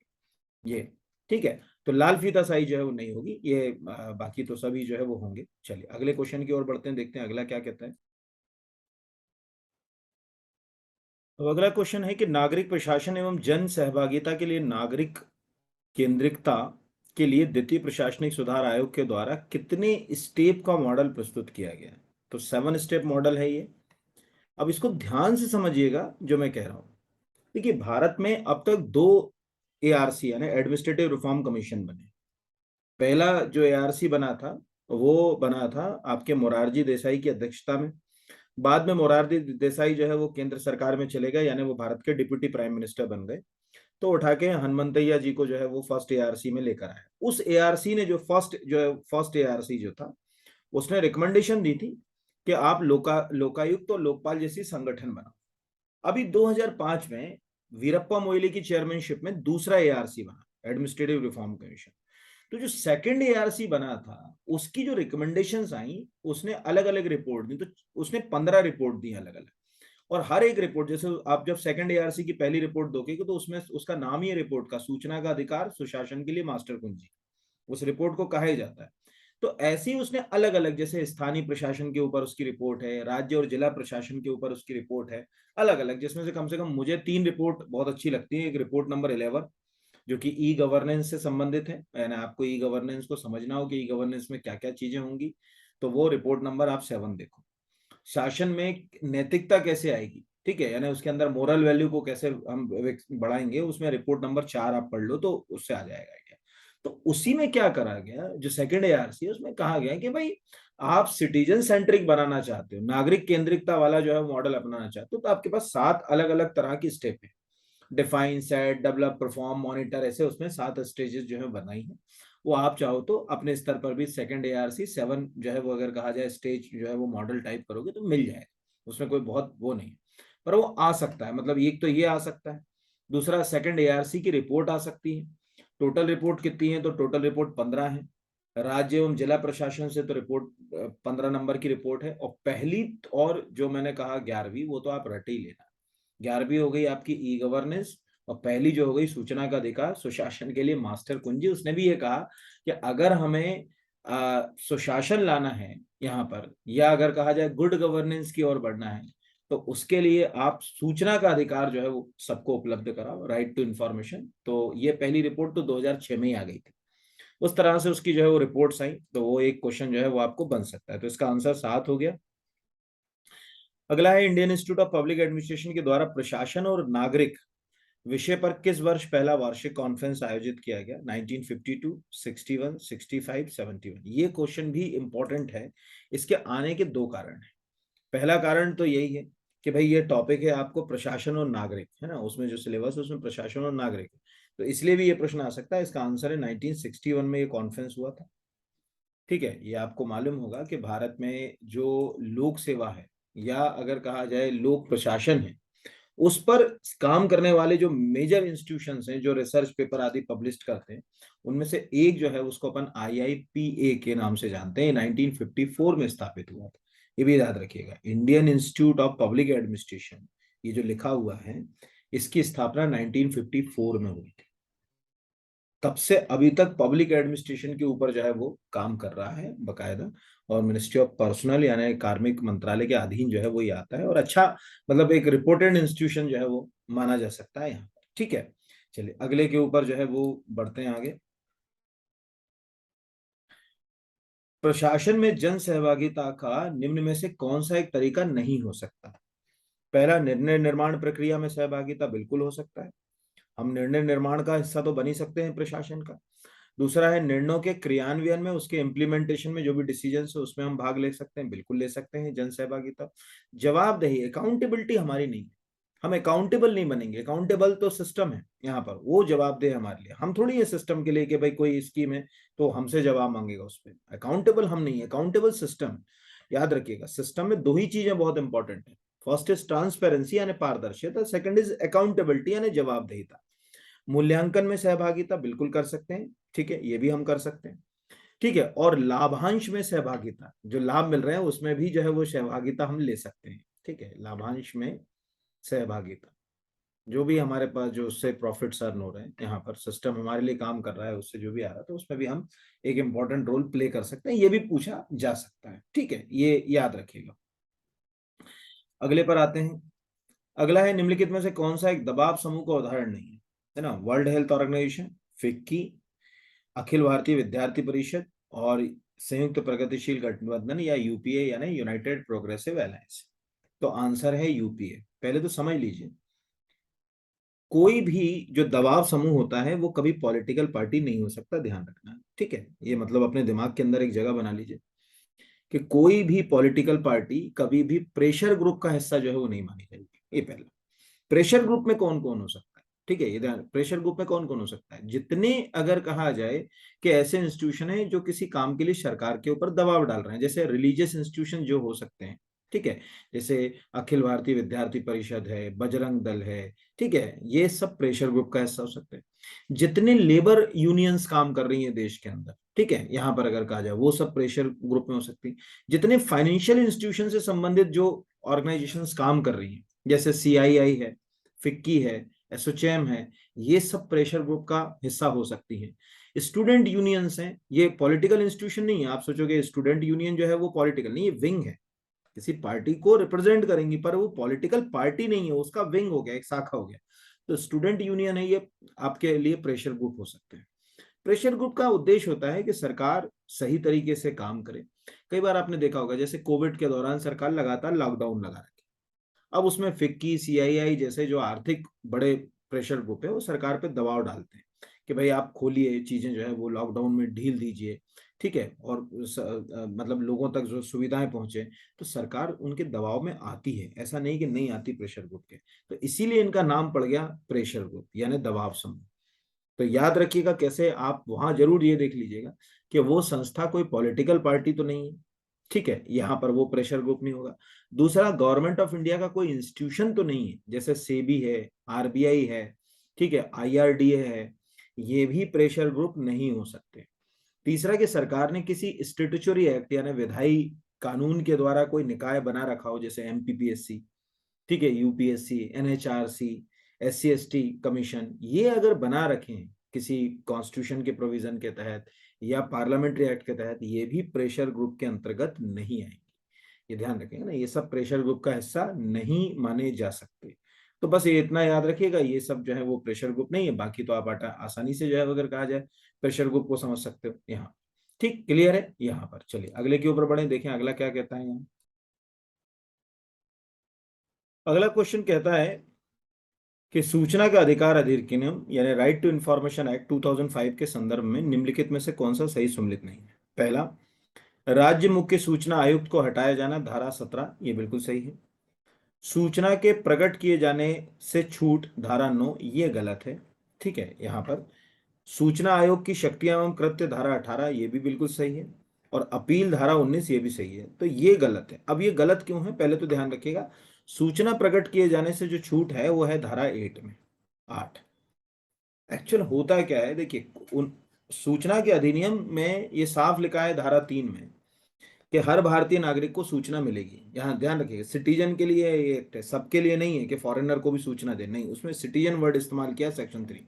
ये ठीक है, तो लाल फीताशाही जो है वो नहीं होगी, ये बाकी तो सभी जो है वो होंगे। चलिए अगले क्वेश्चन की ओर बढ़ते हैं, देखते हैं अगला क्या कहता है। तो अगला क्वेश्चन है कि नागरिक प्रशासन एवं जन सहभागिता के लिए नागरिक केंद्रिकता के लिए द्वितीय प्रशासनिक सुधार आयोग के द्वारा कितने स्टेप का मॉडल प्रस्तुत किया गया है। तो 7 स्टेप मॉडल है ये। अब इसको ध्यान से समझिएगा जो मैं कह रहा हूं। देखिए भारत में अब तक दो एआरसी यानी एडमिनिस्ट्रेटिव रिफॉर्म कमीशन बने। पहला जो एआरसी बना था वो बना था आपके मोरारजी देसाई की अध्यक्षता में। बाद में मोरारजी देसाई जो है वो केंद्र सरकार में चले गए, यानी वो भारत के डिप्टी प्राइम मिनिस्टर बन गए। तो उठा के हनुमंतैया जी को जो है वो फर्स्ट एआरसी में लेकर आया। उस एआरसी ने जो है फर्स्ट एआरसी जो था उसने रिकमेंडेशन दी थी कि आप लोकायुक्त और लोकपाल जैसी संगठन बनाओ। अभी 2005 में वीरप्पा मोइली की चेयरमैनशिप में दूसरा एआरसी बना, एडमिनिस्ट्रेटिव रिफॉर्म कमीशन। तो जो सेकंड एआरसी बना था उसकी जो रिकमेंडेशंस आई उसने अलग अलग रिपोर्ट दी। तो उसने 15 रिपोर्ट दी अलग अलग, और हर एक रिपोर्ट, जैसे आप जब सेकंड एआरसी की पहली रिपोर्ट दोगे तो उसमें उसका नाम ही है रिपोर्ट का, सूचना का अधिकार सुशासन के लिए मास्टर कुंजी, उस रिपोर्ट को कहा ही जाता है। तो ऐसे ही उसने अलग अलग, जैसे स्थानीय प्रशासन के ऊपर उसकी रिपोर्ट है, राज्य और जिला प्रशासन के ऊपर उसकी रिपोर्ट है, अलग अलग, जिसमें से कम मुझे 3 रिपोर्ट बहुत अच्छी लगती है। एक रिपोर्ट नंबर 11 जो कि ई गवर्नेंस से संबंधित है, यानी आपको ई गवर्नेंस को समझना हो कि ई गवर्नेंस में क्या क्या चीजें होंगी, तो वो रिपोर्ट नंबर आप 7 देखो। शासन में नैतिकता कैसे आएगी, ठीक है, यानी उसके अंदर मोरल वैल्यू को कैसे हम बढ़ाएंगे, उसमें रिपोर्ट नंबर 4 आप पढ़ लो तो उससे आ जाएगा आइडिया। तो उसी में क्या करा गया, जो सेकंड एआरसी है उसमें कहा गया कि भाई आप सिटीजन सेंट्रिक बनाना चाहते हो, नागरिक केंद्रिकता वाला जो है मॉडल अपनाना चाहते हो, तो आपके पास 7 अलग अलग तरह की स्टेप है। Define, set, develop, perform, monitor, ऐसे उसमें 7 स्टेजेस जो है बनाई है। वो आप चाहो तो अपने स्तर पर भी सेकंड एआरसी 7 जो है वो अगर कहा जाए स्टेज जो है वो मॉडल टाइप करोगे तो मिल जाएगा, उसमें कोई बहुत वो नहीं, पर वो आ सकता है। मतलब एक तो ये आ सकता है, दूसरा सेकंड एआरसी की रिपोर्ट आ सकती है। टोटल रिपोर्ट कितनी है, तो टोटल रिपोर्ट 15 है। राज्य एवं जिला प्रशासन से तो रिपोर्ट 15 नंबर की रिपोर्ट है। और पहली और जो मैंने कहा 11वीं, वो तो आप रट ही लेना। 11वीं हो गई आपकी ई गवर्नेंस, और पहली जो हो गई सूचना का अधिकार सुशासन के लिए मास्टर कुंजी। उसने भी ये कहा कि अगर हमें सुशासन लाना है यहाँ पर, या अगर कहा जाए गुड गवर्नेंस की ओर बढ़ना है, तो उसके लिए आप सूचना का अधिकार जो है वो सबको उपलब्ध कराओ, राइट टू इंफॉर्मेशन। तो ये पहली रिपोर्ट तो 2006 में ही आ गई थी। उस तरह से उसकी जो है वो रिपोर्ट्स आई, तो वो एक क्वेश्चन जो है वो आपको बन सकता है। तो इसका आंसर 7 हो गया। अगला है Indian institute of public administration के द्वारा प्रशासन और नागरिक विषय पर किस वर्ष पहला वार्षिक कॉन्फ्रेंस आयोजित किया गया। 1952, 61, 65, 71। ये क्वेश्चन भी इंपॉर्टेंट है। इसके आने के दो कारण हैं। पहला कारण तो यही है कि भाई ये टॉपिक है आपको प्रशासन और नागरिक, है ना, उसमें जो सिलेबस है उसमें प्रशासन और नागरिक है, तो इसलिए भी ये प्रश्न आ सकता है। इसका आंसर है 1961 में ये कॉन्फ्रेंस हुआ था। ठीक है, ये आपको मालूम होगा कि भारत में जो लोक सेवा है या अगर कहा जाए लोक प्रशासन है, उस पर काम करने वाले जो मेजर इंस्टीट्यूशंस हैं जो रिसर्च पेपर आदि पब्लिश करते हैं, उनमें से एक जो है उसको अपन IIPA के नाम से जानते हैं, 1954 में स्थापित हुआ था। ये भी याद रखिएगा, Indian institute of public administration, ये जो लिखा हुआ है, इसकी स्थापना 1954 में हुई थी। तब से अभी तक पब्लिक एडमिनिस्ट्रेशन के ऊपर जो है वो काम कर रहा है बकायदा, और मिनिस्ट्री ऑफ पर्सनल यानी कार्मिक मंत्रालय के अधीन जो है वो ये आता है, और अच्छा मतलब एक रिपोर्टेड इंस्टीट्यूशन जो है वो माना जा सकता है यहाँ पर। ठीक है, चलिए अगले के ऊपर जो है वो बढ़ते हैं आगे। प्रशासन में जन सहभागिता का निम्न में से कौन सा एक तरीका नहीं हो सकता? पहला, निर्णय निर्माण प्रक्रिया में सहभागिता बिल्कुल हो सकता है, हम निर्णय निर्माण का हिस्सा तो बन ही सकते हैं प्रशासन का। दूसरा है, निर्णयों के क्रियान्वयन में, उसके इम्प्लीमेंटेशन में जो भी डिसीजन है उसमें हम भाग ले सकते हैं, बिल्कुल ले सकते हैं, जन सहभागिता। जवाबदेही, अकाउंटेबिलिटी हमारी नहीं है, हम अकाउंटेबल नहीं बनेंगे, अकाउंटेबल तो सिस्टम है यहाँ पर, वो जवाबदेह हमारे लिए, हम थोड़ी है सिस्टम के लिए कि भाई कोई स्कीम है तो हमसे जवाब मांगेगा उस पर, अकाउंटेबल हम नहीं है, अकाउंटेबल सिस्टम। याद रखिएगा, सिस्टम में दो ही चीजें बहुत इंपॉर्टेंट है, फर्स्ट इज ट्रांसपेरेंसी यानी पारदर्शिता, सेकंड इज अकाउंटेबिलिटी यानी जवाबदेहिता। मूल्यांकन में सहभागिता बिल्कुल कर सकते हैं, ठीक है, ये भी हम कर सकते हैं, ठीक है, और लाभांश में सहभागिता, जो लाभ मिल रहे हैं उसमें भी जो है वो सहभागिता हम ले सकते हैं, ठीक है, लाभांश में सहभागिता, जो भी हमारे पास जो उससे प्रॉफिट्स अर्न हो रहे हैं, यहाँ पर सिस्टम हमारे लिए काम कर रहा है, उससे जो भी आ रहा है तो उसमें भी हम एक इंपॉर्टेंट रोल प्ले कर सकते हैं, ये भी पूछा जा सकता है, ठीक है, ये याद रखिएगा। अगले पर आते हैं। अगला है, निम्नलिखित में से कौन सा एक दबाव समूह का उदाहरण नहीं है ना? World health organisation, FICCI, Akhil Bharatiya विद्यार्थी परिषद, और संयुक्त प्रगतिशील गठबंधन या यूपीए यानी यूनाइटेड प्रोग्रेसिव अलायंस। तो आंसर है यूपीए। पहले तो समझ लीजिए, कोई भी जो दबाव समूह होता है वो कभी पॉलिटिकल पार्टी नहीं हो सकता, ध्यान रखना है, ठीक है, ये मतलब अपने दिमाग के अंदर एक जगह बना लीजिए कि कोई भी पॉलिटिकल पार्टी कभी भी प्रेशर ग्रुप का हिस्सा जो है वो नहीं मानी जाएगी। ये पहला। प्रेशर ग्रुप में कौन कौन हो सकता है, ठीक है, ये ध्यान, प्रेशर ग्रुप में कौन कौन हो सकता है, जितने अगर कहा जाए कि ऐसे इंस्टीट्यूशन है जो किसी काम के लिए सरकार के ऊपर दबाव डाल रहे हैं, जैसे रिलीजियस इंस्टीट्यूशन जो हो सकते हैं, ठीक है, जैसे अखिल भारतीय विद्यार्थी परिषद है, बजरंग दल है, ठीक है, ये सब प्रेशर ग्रुप का हिस्सा हो सकते हैं। जितने लेबर यूनियंस काम कर रही है देश के अंदर, ठीक है, यहां पर अगर कहा जाए वो सब प्रेशर ग्रुप में हो सकती है। जितने फाइनेंशियल इंस्टीट्यूशन से संबंधित जो ऑर्गेनाइजेशंस काम कर रही हैं, जैसे CII है, फिक्की है, एसोचैम है, ये सब प्रेशर ग्रुप का हिस्सा हो सकती है। स्टूडेंट यूनियंस हैं, ये पॉलिटिकल इंस्टीट्यूशन नहीं है, आप सोचोगे स्टूडेंट यूनियन जो है वो पॉलिटिकल नहीं, ये विंग है, किसी पार्टी को रिप्रेजेंट करेंगी, पर वो पॉलिटिकल पार्टी नहीं है, उसका विंग हो गया, एक शाखा हो गया। तो स्टूडेंट यूनियन है, ये आपके लिए प्रेशर ग्रुप हो सकते हैं। प्रेशर ग्रुप का उद्देश्य होता है कि सरकार सही तरीके से काम करे। कई बार आपने देखा होगा, जैसे कोविड के दौरान सरकार लगातार लॉकडाउन लगा रखी, अब उसमें फिक्की, CII जैसे जो आर्थिक बड़े प्रेशर ग्रुप है वो सरकार पे दबाव डालते हैं कि भाई आप खोलिए, चीजें जो है वो लॉकडाउन में ढील दीजिए, ठीक है, और मतलब लोगों तक जो सुविधाएं पहुंचे, तो सरकार उनके दबाव में आती है, ऐसा नहीं कि नहीं आती प्रेशर ग्रुप के। तो इसीलिए इनका नाम पड़ गया प्रेशर ग्रुप यानी दबाव समूह। तो याद रखिएगा, कैसे आप वहां जरूर ये देख लीजिएगा कि वो संस्था कोई पॉलिटिकल पार्टी तो नहीं है, ठीक है, यहाँ पर वो प्रेशर ग्रुप नहीं होगा। दूसरा, गवर्नमेंट ऑफ इंडिया का कोई इंस्टीट्यूशन तो नहीं है, जैसे सेबी है, RBI है, ठीक है, IRDA है, ये भी प्रेशर ग्रुप नहीं हो सकते। तीसरा, कि सरकार ने किसी स्टेटूटरी एक्ट यानी विधायी कानून के द्वारा कोई निकाय बना रखा हो, जैसे MPPSC, ठीक है, UPSC, NHRC, SC ST commission, ये अगर बना रखें किसी कॉन्स्टिट्यूशन के प्रोविजन के तहत या पार्लियामेंट्री एक्ट के तहत, ये भी प्रेशर ग्रुप के अंतर्गत नहीं आएंगे। ये ध्यान रखेंगे ना, ये सब प्रेशर ग्रुप का हिस्सा नहीं माने जा सकते। तो बस ये इतना याद रखिएगा, ये सब जो है वो प्रेशर ग्रुप नहीं है, बाकी तो आप आसानी से जो है अगर कहा जाए प्रेशर ग्रुप को समझ सकते हो यहाँ। ठीक, क्लियर है यहाँ पर। चलिए अगले के ऊपर बढ़े, देखें अगला क्या कहता है यहाँ। अगला क्वेश्चन कहता है कि सूचना का अधिकार अधिनियम यानी राइट टू इंफॉर्मेशन एक्ट 2005 के संदर्भ में निम्नलिखित में से कौन सा सही सम्मिलित नहीं है? पहला, राज्य मुख्य सूचना आयुक्त को हटाया जाना, धारा 17, ये बिल्कुल सही है। सूचना के प्रकट किए जाने से छूट, धारा 9, ये गलत है, ठीक है, यहाँ पर सूचना आयोग की शक्तियां एवं कृत्य, धारा 18, ये भी बिल्कुल सही है, और अपील, धारा 19, ये भी सही है। तो ये गलत है। अब ये गलत क्यों है, पहले तो ध्यान रखिएगा, सूचना प्रकट किए जाने से जो छूट है वो है धारा 8 में, 8। एक्चुअल होता क्या है, देखिए, उन सूचना के अधिनियम में ये साफ लिखा है धारा 3 में कि हर भारतीय नागरिक को सूचना मिलेगी। यहाँ ध्यान रखिएगा, सिटीजन के लिए ये एक्ट है, सबके लिए नहीं है कि फॉरेनर को भी सूचना दे, नहीं, उसमें सिटीजन वर्ड इस्तेमाल किया सेक्शन 3।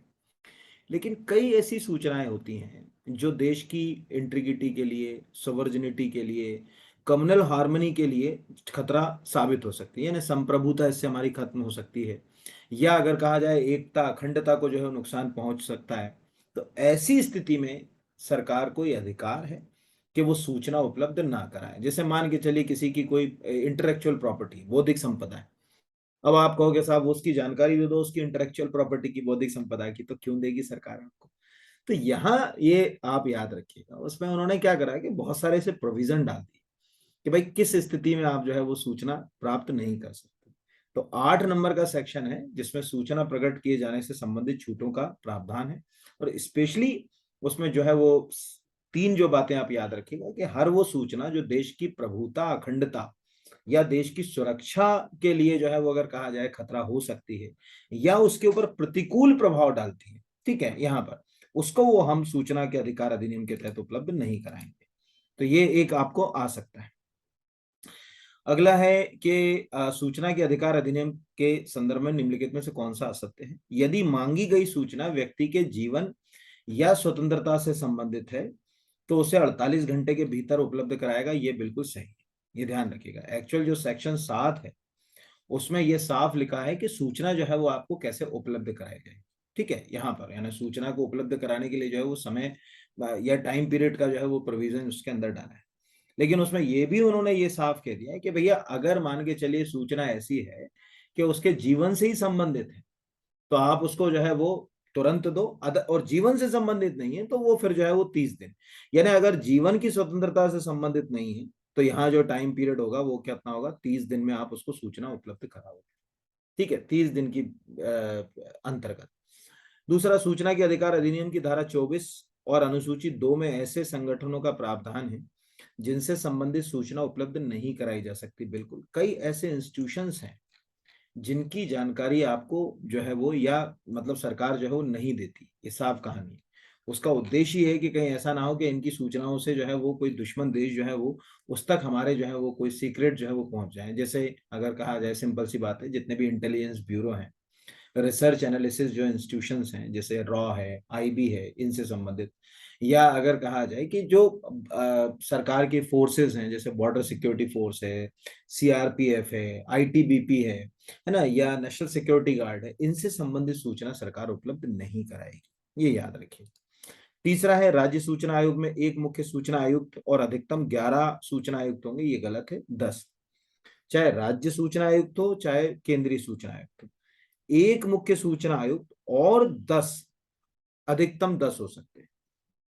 लेकिन कई ऐसी सूचनाएं होती हैं जो देश की इंटीग्रिटी के लिए, सॉवरेनिटी के लिए, कम्युनल हार्मनी के लिए खतरा साबित हो सकती है, यानी संप्रभुता इससे हमारी खत्म हो सकती है, या अगर कहा जाए एकता अखंडता को जो है नुकसान पहुंच सकता है। तो ऐसी स्थिति में सरकार को यह अधिकार है कि वो सूचना उपलब्ध ना कराए। जैसे मान के चलिए किसी की कोई इंटेलेक्चुअल प्रॉपर्टी, बौद्धिक संपदा है, अब आप कहोगे साहब उसकी जानकारी दे दो, उसकी इंटेलेक्चुअल प्रॉपर्टी की, बौद्धिक संपदा की, तो क्यों देगी सरकार आपको? तो यहाँ ये आप याद रखिएगा, उसमें उन्होंने क्या करा कि बहुत सारे ऐसे प्रोविजन डाल दिए कि भाई किस स्थिति में आप जो है वो सूचना प्राप्त नहीं कर सकते। तो 8 नंबर का सेक्शन है जिसमें सूचना प्रकट किए जाने से संबंधित छूटों का प्रावधान है। और स्पेशली उसमें जो है वो 3 जो बातें आप याद रखिएगा कि हर वो सूचना जो देश की प्रभुता अखंडता या देश की सुरक्षा के लिए जो है वो अगर कहा जाए खतरा हो सकती है या उसके ऊपर प्रतिकूल प्रभाव डालती है, ठीक है, यहाँ पर उसको वो हम सूचना के अधिकार अधिनियम के तहत उपलब्ध नहीं कराएंगे। तो ये एक आपको आ सकता है। अगला है कि सूचना के अधिकार अधिनियम के संदर्भ में निम्नलिखित में से कौन सा असत्य है? यदि मांगी गई सूचना व्यक्ति के जीवन या स्वतंत्रता से संबंधित है तो उसे 48 घंटे के भीतर उपलब्ध कराएगा, ये बिल्कुल सही है। ये ध्यान रखिएगा, एक्चुअल जो सेक्शन 7 है उसमें यह साफ लिखा है कि सूचना जो है वो आपको कैसे उपलब्ध कराई जाए, ठीक है। यहाँ पर यानी सूचना को उपलब्ध कराने के लिए जो है वो समय या टाइम पीरियड का जो है वो प्रोविजन उसके अंदर डाला है। लेकिन उसमें ये भी उन्होंने ये साफ कह दिया है कि भैया अगर मान के चलिए सूचना ऐसी है कि उसके जीवन से ही संबंधित है तो आप उसको जो है वो तुरंत दो, और जीवन से संबंधित नहीं है तो वो फिर जो है वो 30 दिन, यानी अगर जीवन की स्वतंत्रता से संबंधित नहीं है तो यहाँ जो टाइम पीरियड होगा वो कितना होगा, 30 दिन में आप उसको सूचना उपलब्ध कराओगे, ठीक है, 30 दिन की अंतर्गत। दूसरा, सूचना के अधिकार अधिनियम की धारा 24 और अनुसूची 2 में ऐसे संगठनों का प्रावधान है जिनसे संबंधित सूचना उपलब्ध नहीं कराई जा सकती। बिल्कुल, कई ऐसे इंस्टीट्यूशंस हैं जिनकी जानकारी आपको जो है वो या मतलब सरकार जो है वो नहीं देती, ये साफ कहानी है। उसका उद्देश्य ये है कि कहीं ऐसा ना हो कि इनकी सूचनाओं से जो है वो कोई दुश्मन देश जो है वो उस तक हमारे जो है वो कोई सीक्रेट जो है वो पहुंच जाए। जैसे अगर कहा जाए, सिंपल सी बात है, जितने भी इंटेलिजेंस ब्यूरो हैं, रिसर्च एनालिसिस जो इंस्टीट्यूशंस हैं जैसे रॉ है, आईबी है, इनसे संबंधित, या अगर कहा जाए कि जो सरकार की फोर्सेस हैं जैसे बॉर्डर सिक्योरिटी फोर्स है, सीआरपीएफ है, आईटीबीपी है ना, या नेशनल सिक्योरिटी गार्ड है, इनसे संबंधित सूचना सरकार उपलब्ध नहीं कराएगी, ये याद रखिए। तीसरा है, राज्य सूचना आयोग में एक मुख्य सूचना आयुक्त और अधिकतम 11 सूचना आयुक्त होंगे, ये गलत है, 10। चाहे राज्य सूचना आयुक्त हो चाहे केंद्रीय सूचना आयुक्त हो, एक मुख्य सूचना आयुक्त और 10, अधिकतम 10 हो सकते हैं।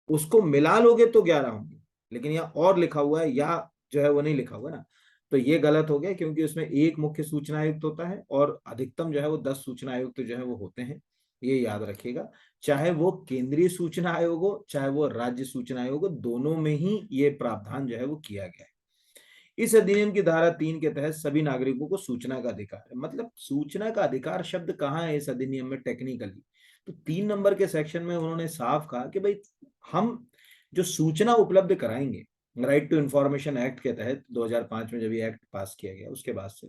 उसको मिला लोगे तो 11 होंगे, लेकिन यहाँ और लिखा हुआ है या जो है वो नहीं लिखा हुआ ना, तो ये गलत हो गया, क्योंकि उसमें एक मुख्य सूचना आयुक्त होता है और अधिकतम जो है वो 10 सूचना आयुक्त जो है वो होते हैं, ये याद रखिएगा। चाहे वो केंद्रीय सूचना आयोग हो चाहे वो राज्य सूचना आयोग हो, दोनों में ही ये प्रावधान जो है वो किया गया है। इस अधिनियम की धारा 3 के तहत सभी नागरिकों को सूचना का अधिकार है। मतलब सूचना का अधिकार शब्द कहाँ है इस अधिनियम में टेक्निकली, तो 3 नंबर के सेक्शन में उन्होंने साफ कहा कि भाई हम जो सूचना उपलब्ध कराएंगे, राइट टू इंफॉर्मेशन एक्ट के तहत 2005 में जब ये एक्ट पास किया गया उसके बाद से,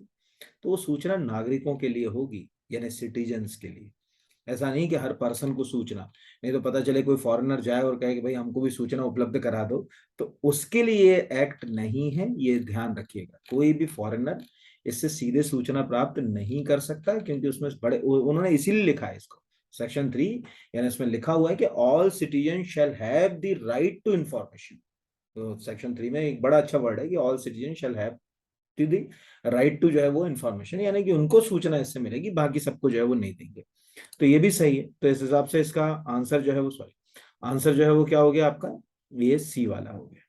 तो वो सूचना नागरिकों के लिए होगी, यानी सिटीजन्स के लिए। ऐसा नहीं कि हर पर्सन को सूचना, नहीं तो पता चले कोई फॉरेनर जाए और कहे कि भाई हमको भी सूचना उपलब्ध करा दो, तो उसके लिए एक्ट नहीं है, ये ध्यान रखिएगा। कोई भी फॉरेनर इससे सीधे सूचना प्राप्त नहीं कर सकता, क्योंकि उसमें बड़े उन्होंने इसीलिए लिखा है इसको सेक्शन 3, यानी इसमें लिखा हुआ है कि all citizen shall have the right to information. तो सेक्शन 3 में एक बड़ा अच्छा वर्ड है कि all citizen shall have to the right to जो है वो इंफॉर्मेशन, यानी कि उनको सूचना इससे मिलेगी, बाकी सबको जो है वो नहीं देंगे। तो ये भी सही है। तो इस हिसाब से इसका आंसर जो है वो, सॉरी, आंसर जो है वो क्या हो गया आपका, ये सी वाला हो गया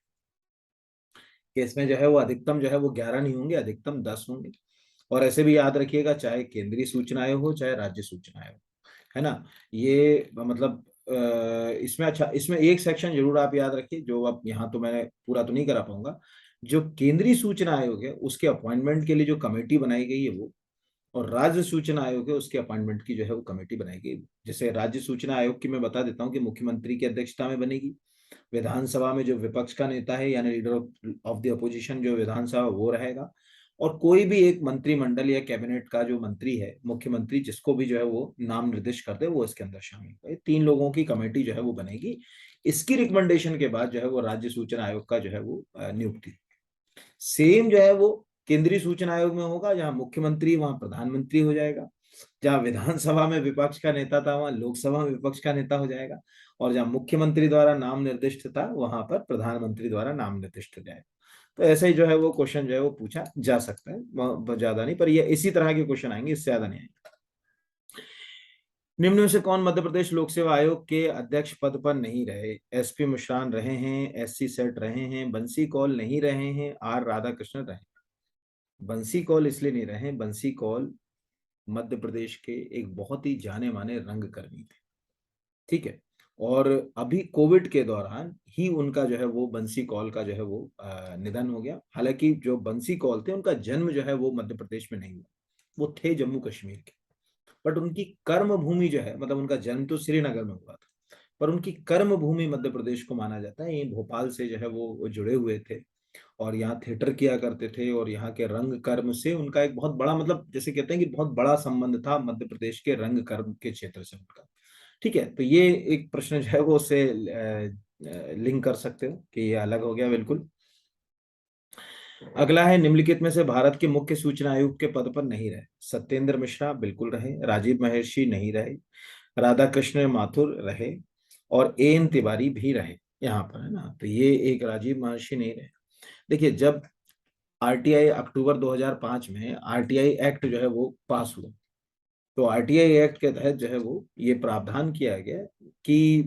कि इसमें जो है वो अधिकतम जो है वो 11 नहीं होंगे, अधिकतम 10 होंगे। और ऐसे भी याद रखिएगा, चाहे केंद्रीय सूचना आयोग हो चाहे राज्य सूचना आयोग, है ना, ये मतलब इसमें अच्छा, इसमें एक सेक्शन जरूर आप याद रखिए, जो अब यहाँ तो मैंने पूरा तो नहीं करा पाऊंगा। जो केंद्रीय सूचना आयोग है उसके अपॉइंटमेंट के लिए जो कमेटी बनाई गई है और राज्य सूचना आयोग है उसके अपॉइंटमेंट की जो है वो कमेटी बनाएगी। जैसे राज्य सूचना आयोग की मैं बता देता हूँ कि मुख्यमंत्री की अध्यक्षता में बनेगी, विधानसभा में जो विपक्ष का नेता है यानी लीडर ऑफ द अपोजिशन जो विधानसभा वो रहेगा, और कोई भी एक मंत्रिमंडल या कैबिनेट का जो मंत्री है, मुख्यमंत्री जिसको भी जो है वो नाम निर्दिष्ट करते हैं वो इसके अंदर शामिल होगा। 3 लोगों की कमेटी जो है वो बनेगी। इसकी रिकमेंडेशन के बाद जो है वो राज्य सूचना आयोग का जो है वो नियुक्ति सेम जो है वो केंद्रीय सूचना आयोग में होगा, जहां मुख्यमंत्री वहां प्रधानमंत्री हो जाएगा, जहां विधानसभा में विपक्ष का नेता था वहां लोकसभा में विपक्ष का नेता हो जाएगा, और जहां मुख्यमंत्री द्वारा नाम निर्दिष्ट था वहां पर प्रधानमंत्री द्वारा नाम निर्दिष्ट हो जाएगा। तो ऐसे ही जो है वो क्वेश्चन जो है वो पूछा जा सकता है, ज्यादा नहीं, पर ये इसी तरह के क्वेश्चन आएंगे, इससे ज्यादा नहीं आएंगे। निम्न में से कौन मध्य प्रदेश लोक सेवा आयोग के अध्यक्ष पद पर नहीं रहे? एसपी मिश्रान रहे हैं, एससी सेठ रहे हैं, बंसी कौल नहीं रहे हैं, आर राधाकृष्णन रहे। बंसी कौल इसलिए नहीं रहे, बंसी कौल मध्य प्रदेश के एक बहुत ही जाने माने रंगकर्मी थे, ठीक है, और अभी कोविड के दौरान ही उनका जो है वो बंसी कौल का जो है वो निधन हो गया। हालांकि जो बंसी कौल थे उनका जन्म जो है वो मध्य प्रदेश में नहीं हुआ, वो थे जम्मू कश्मीर के, बट उनकी कर्म भूमि जो है, मतलब उनका जन्म तो श्रीनगर में हुआ था, पर उनकी कर्म भूमि मध्य प्रदेश को माना जाता है। ये भोपाल से जो है वो जुड़े हुए थे और यहाँ थिएटर किया करते थे, और यहाँ के रंग कर्म से उनका एक बहुत बड़ा, मतलब जैसे कहते हैं कि बहुत बड़ा संबंध था मध्य प्रदेश के रंग कर्म के क्षेत्र से उनका, ठीक है। तो ये एक प्रश्न जो है वो उससे लिंक कर सकते हो कि ये अलग हो गया बिल्कुल। अगला है, निम्नलिखित में से भारत के मुख्य सूचना आयुक्त के पद पर नहीं रहे? सत्येंद्र मिश्रा बिल्कुल रहे, राजीव महर्षि नहीं रहे, राधा कृष्ण माथुर रहे, और एन तिवारी भी रहे यहाँ पर, है ना। तो ये एक राजीव महर्षि नहीं रहे। देखिए, जब आरटीआई अक्टूबर 2005 में आरटीआई एक्ट जो है वो पास हुआ, तो आरटीआई एक्ट के तहत जो है वो ये प्रावधान किया गया कि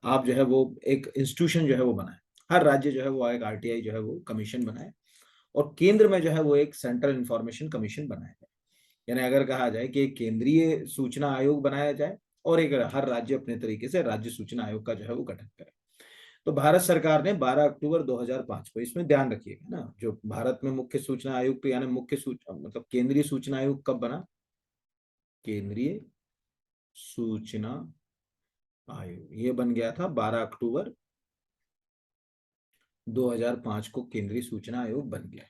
आप जो है वो एक इंस्टीट्यूशन जो है वो बनाए, हर राज्य जो है वो एक आरटीआई जो है वो कमीशन बनाए, और केंद्र में जो है वो एक सेंट्रल इंफॉर्मेशन कमीशन बनाया जाए। यानी अगर कहा जाए कि एक केंद्रीय सूचना आयोग बनाया जाए और एक हर राज्य अपने तरीके से राज्य सूचना आयोग का जो है वो गठन करे। तो भारत सरकार ने 12 अक्टूबर 2005 को, इसमें ध्यान रखिएगा ना, जो भारत में मुख्य सूचना आयुक्त यानी मुख्य सूचना मतलब केंद्रीय सूचना आयोग कब बना? केंद्रीय सूचना आयोग ये बन गया था 12 अक्टूबर 2005 को, केंद्रीय सूचना आयोग बन गया।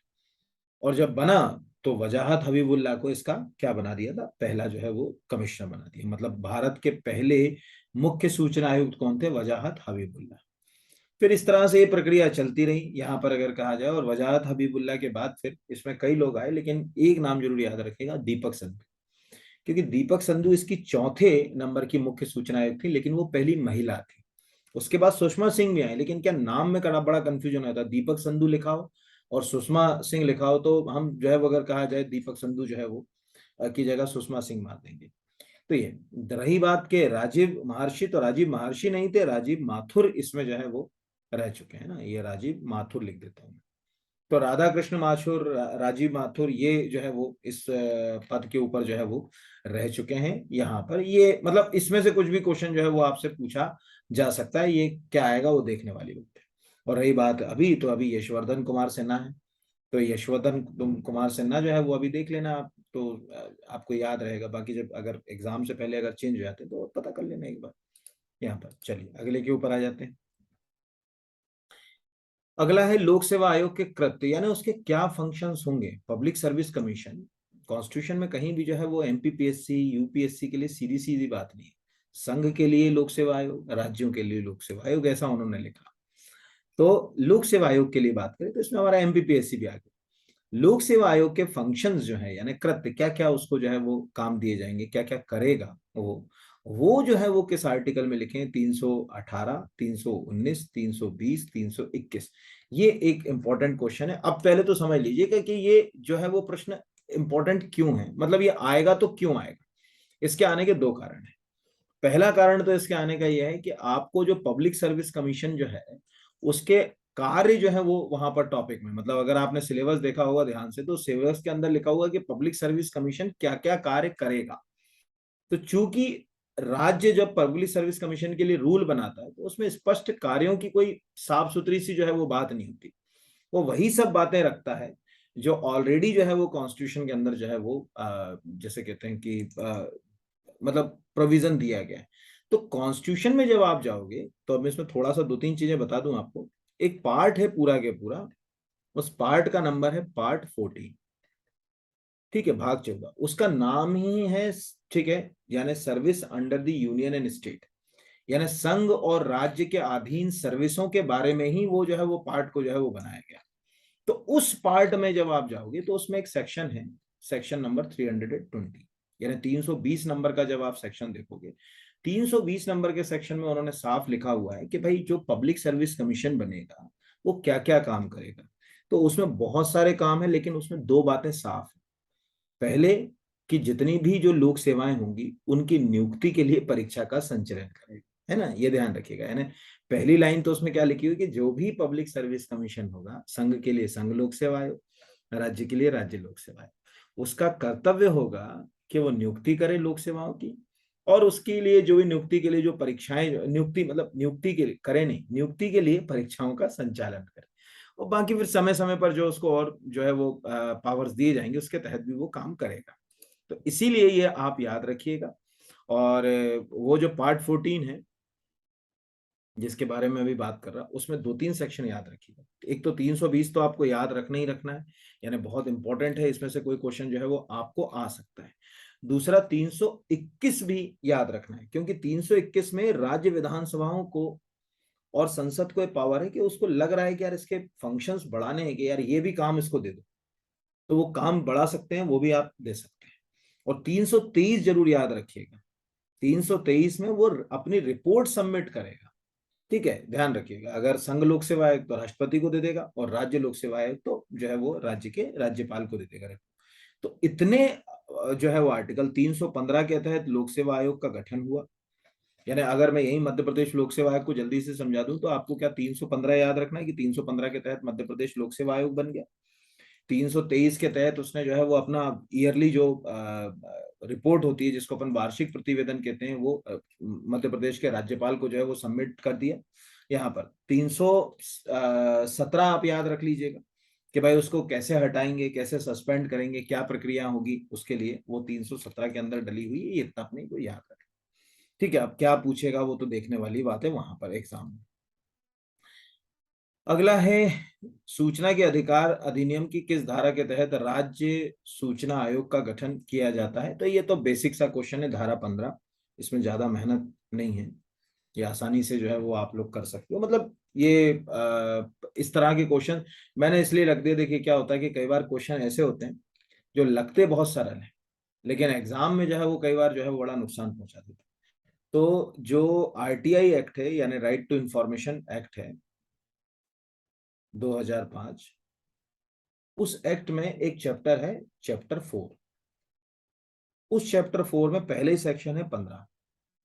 और जब बना तो वजाहत हबीबुल्लाह को इसका क्या बना दिया था? पहला जो है वो कमिश्नर बना दिया। मतलब भारत के पहले मुख्य सूचना आयुक्त कौन थे? वजाहत हबीबुल्लाह। फिर इस तरह से ये प्रक्रिया चलती रही यहाँ पर अगर कहा जाए, और वजाहत हबीबुल्लाह के बाद फिर इसमें कई लोग आए, लेकिन एक नाम जरूर याद रखेगा, दीपक संधू, क्योंकि दीपक संधू इसकी चौथे नंबर की मुख्य सूचना आयुक्त थी, लेकिन वो पहली महिला थी। उसके बाद सुषमा सिंह भी आई, लेकिन क्या नाम में बड़ा कंफ्यूजन होता है, दीपक संधू लिखा हो और सुषमा सिंह लिखा हो, तो हम जो है वो अगर कहा जाए दीपक संधू जो है वो की जगह सुषमा सिंह मार देंगे। तो ये रही बात के राजीव महर्षि, तो राजीव महर्षि नहीं थे, राजीव माथुर इसमें जो है वो रह चुके हैं ना, ये राजीव माथुर लिख देता हूँ। तो राधा कृष्ण माथुर, राजीव माथुर ये जो है वो इस पद के ऊपर जो है वो रह चुके हैं यहाँ पर। ये मतलब इसमें से कुछ भी क्वेश्चन जो है वो आपसे पूछा जा सकता है, ये क्या आएगा वो देखने वाली बात है। और रही बात अभी, तो अभी यशवर्धन कुमार सिन्हा है, तो यशवर्धन कुमार सिन्हा जो है वो अभी देख लेना आप, तो आपको याद रहेगा। बाकी जब अगर एग्जाम से पहले अगर चेंज हो जाते तो पता कर लेना एक बार यहाँ पर। चलिए अगले के ऊपर आ जाते हैं। अगला है लोक सेवा आयोग के कृत्य, यानी उसके क्या फंक्शंस होंगे। पब्लिक सर्विस कमीशन, कॉन्स्टिट्यूशन में कहीं भी जो है वो एमपीपीएससी यूपीएससी के लिए सीधी सीधी बात नहीं है। संघ के लिए लोक सेवा आयोग, राज्यों के लिए लोक सेवा आयोग, ऐसा उन्होंने लिखा। तो लोक सेवा आयोग के लिए बात करें तो इसमें हमारा एमपीपीएससी भी आ गया। लोक सेवा आयोग के फंक्शंस जो है यानी कृत्य, क्या क्या उसको जो है वो काम दिए जाएंगे, क्या क्या करेगा वो जो है वो किस आर्टिकल में लिखे हैं? 318, 319, 320, 321। ये एक इंपॉर्टेंट क्वेश्चन है। अब पहले तो समझ लीजिएगा कि ये जो है वो प्रश्न इंपॉर्टेंट क्यों है, मतलब ये आएगा तो क्यों आएगा। इसके आने के दो कारण है। पहला कारण तो इसके आने का यह है कि आपको जो पब्लिक सर्विस कमीशन जो है उसके कार्य जो है वो वहां पर टॉपिक में, मतलब अगर आपने सिलेबस देखा होगा ध्यान से, तो सिलेबस के अंदर लिखा हुआ कि पब्लिक सर्विस कमीशन क्या क्या कार्य करेगा। तो चूंकि राज्य जब पब्लिक सर्विस कमीशन के लिए रूल बनाता है तो उसमें स्पष्ट कार्यों की कोई साफ सुथरी सी जो है वो बात नहीं होती, वो वही सब बातें रखता है जो ऑलरेडी जो है वो कॉन्स्टिट्यूशन के अंदर जो है वो जैसे कहते हैं कि मतलब प्रोविजन दिया गया है। तो कॉन्स्टिट्यूशन में जब आप जाओगे तो अब मैं इसमें थोड़ा सा 2-3 चीजें बता दूं आपको। एक पार्ट है पूरा के पूरा, उस पार्ट का नंबर है पार्ट 14, ठीक है, भाग 14, उसका नाम ही है, ठीक है, यानी service under the union and state, यानी संघ और राज्य के अधीन सर्विसों के बारे में ही वो जो है वो पार्ट को जो है वो बनाया गया। तो उस पार्ट में जब आप जाओगे तो उसमें एक सेक्शन है, सेक्शन नंबर 320, यानी 320 नंबर का जब आप सेक्शन देखोगे, 320 नंबर के सेक्शन में उन्होंने साफ लिखा हुआ है कि भाई जो पब्लिक सर्विस कमीशन बनेगा वो क्या क्या काम करेगा। तो उसमें बहुत सारे काम है, लेकिन उसमें दो बातें साफ है। पहले, कि जितनी भी जो लोक सेवाएं होंगी उनकी नियुक्ति के लिए परीक्षा का संचलन करेगा, है ना, ये ध्यान रखिएगा, है ना। पहली लाइन तो उसमें क्या लिखी हुई कि जो भी पब्लिक सर्विस कमीशन होगा, संघ के लिए संघ लोक सेवा आयोग, राज्य के लिए राज्य लोक सेवा आयोग, उसका कर्तव्य होगा कि वो नियुक्ति करे लोक सेवाओं की, और उसके लिए जो भी नियुक्ति के लिए जो परीक्षाएं, नियुक्ति मतलब नियुक्ति के लिए करे नहीं, नियुक्ति के लिए परीक्षाओं का संचालन करे, और बाकी फिर समय समय पर जो उसको और जो है वो पावर्स दिए जाएंगे उसके तहत भी वो काम करेगा। तो इसीलिए ये आप याद रखिएगा। और वो जो पार्ट 14 है जिसके बारे में अभी बात कर रहा, उसमें 2-3 सेक्शन याद रखिएगा। एक तो 320 तो आपको याद रखना ही रखना है, यानी बहुत इंपॉर्टेंट है, इसमें से कोई क्वेश्चन जो है वो आपको आ सकता है। दूसरा 321 भी याद रखना है, क्योंकि 321 में राज्य विधानसभाओं को और संसद को एक पावर है कि उसको लग रहा है कि यार इसके फंक्शंस बढ़ाने हैं, कि यार ये भी काम इसको दे दो, तो वो काम बढ़ा सकते हैं, वो भी आप दे सकते हैं। और 323 जरूर याद रखिएगा, 323 में वो अपनी रिपोर्ट सबमिट करेगा, ठीक है, ध्यान रखिएगा। अगर संघ लोक सेवा आयोग तो राष्ट्रपति को दे देगा, और राज्य लोक सेवा आयोग तो जो है वो राज्य के राज्यपाल को दे देगा। तो इतने जो है वो आर्टिकल 315 के तहत लोक सेवा आयोग का गठन हुआ। यानी अगर मैं यही मध्य प्रदेश लोक सेवा आयोग को जल्दी से समझा दूं तो आपको क्या 315 याद रखना है कि 315 के तहत मध्य प्रदेश लोक सेवा आयोग बन गया। 323 के तहत उसने जो है वो अपना ईयरली जो रिपोर्ट होती है जिसको अपन वार्षिक प्रतिवेदन कहते हैं, वो मध्य प्रदेश के राज्यपाल को जो है वो सबमिट कर दिया। यहाँ पर 317 आप याद रख लीजिएगा कि भाई उसको कैसे हटाएंगे, कैसे सस्पेंड करेंगे, क्या प्रक्रिया होगी उसके लिए, वो 317 के अंदर डली हुई है, ये इतना अपने को याद रखें। ठीक है, अब क्या पूछेगा वो तो देखने वाली बात है वहां पर एग्जाम में। अगला है, सूचना के अधिकार अधिनियम की किस धारा के तहत राज्य सूचना आयोग का गठन किया जाता है। तो ये तो बेसिक सा क्वेश्चन है, धारा 15, इसमें ज्यादा मेहनत नहीं है, ये आसानी से जो है वो आप लोग कर सकते हो। मतलब ये इस तरह के क्वेश्चन मैंने इसलिए रख दिए, देखिए क्या होता है कि कई बार क्वेश्चन ऐसे होते हैं जो लगते बहुत सरल है, लेकिन एग्जाम में जो है वो कई बार जो है वो बड़ा नुकसान पहुंचा देते हैं। तो जो आरटीआई एक्ट है, यानी राइट टू इंफॉर्मेशन एक्ट है 2005, उस एक्ट में एक चैप्टर है, चैप्टर 4। उस चैप्टर 4 में पहले ही सेक्शन है 15,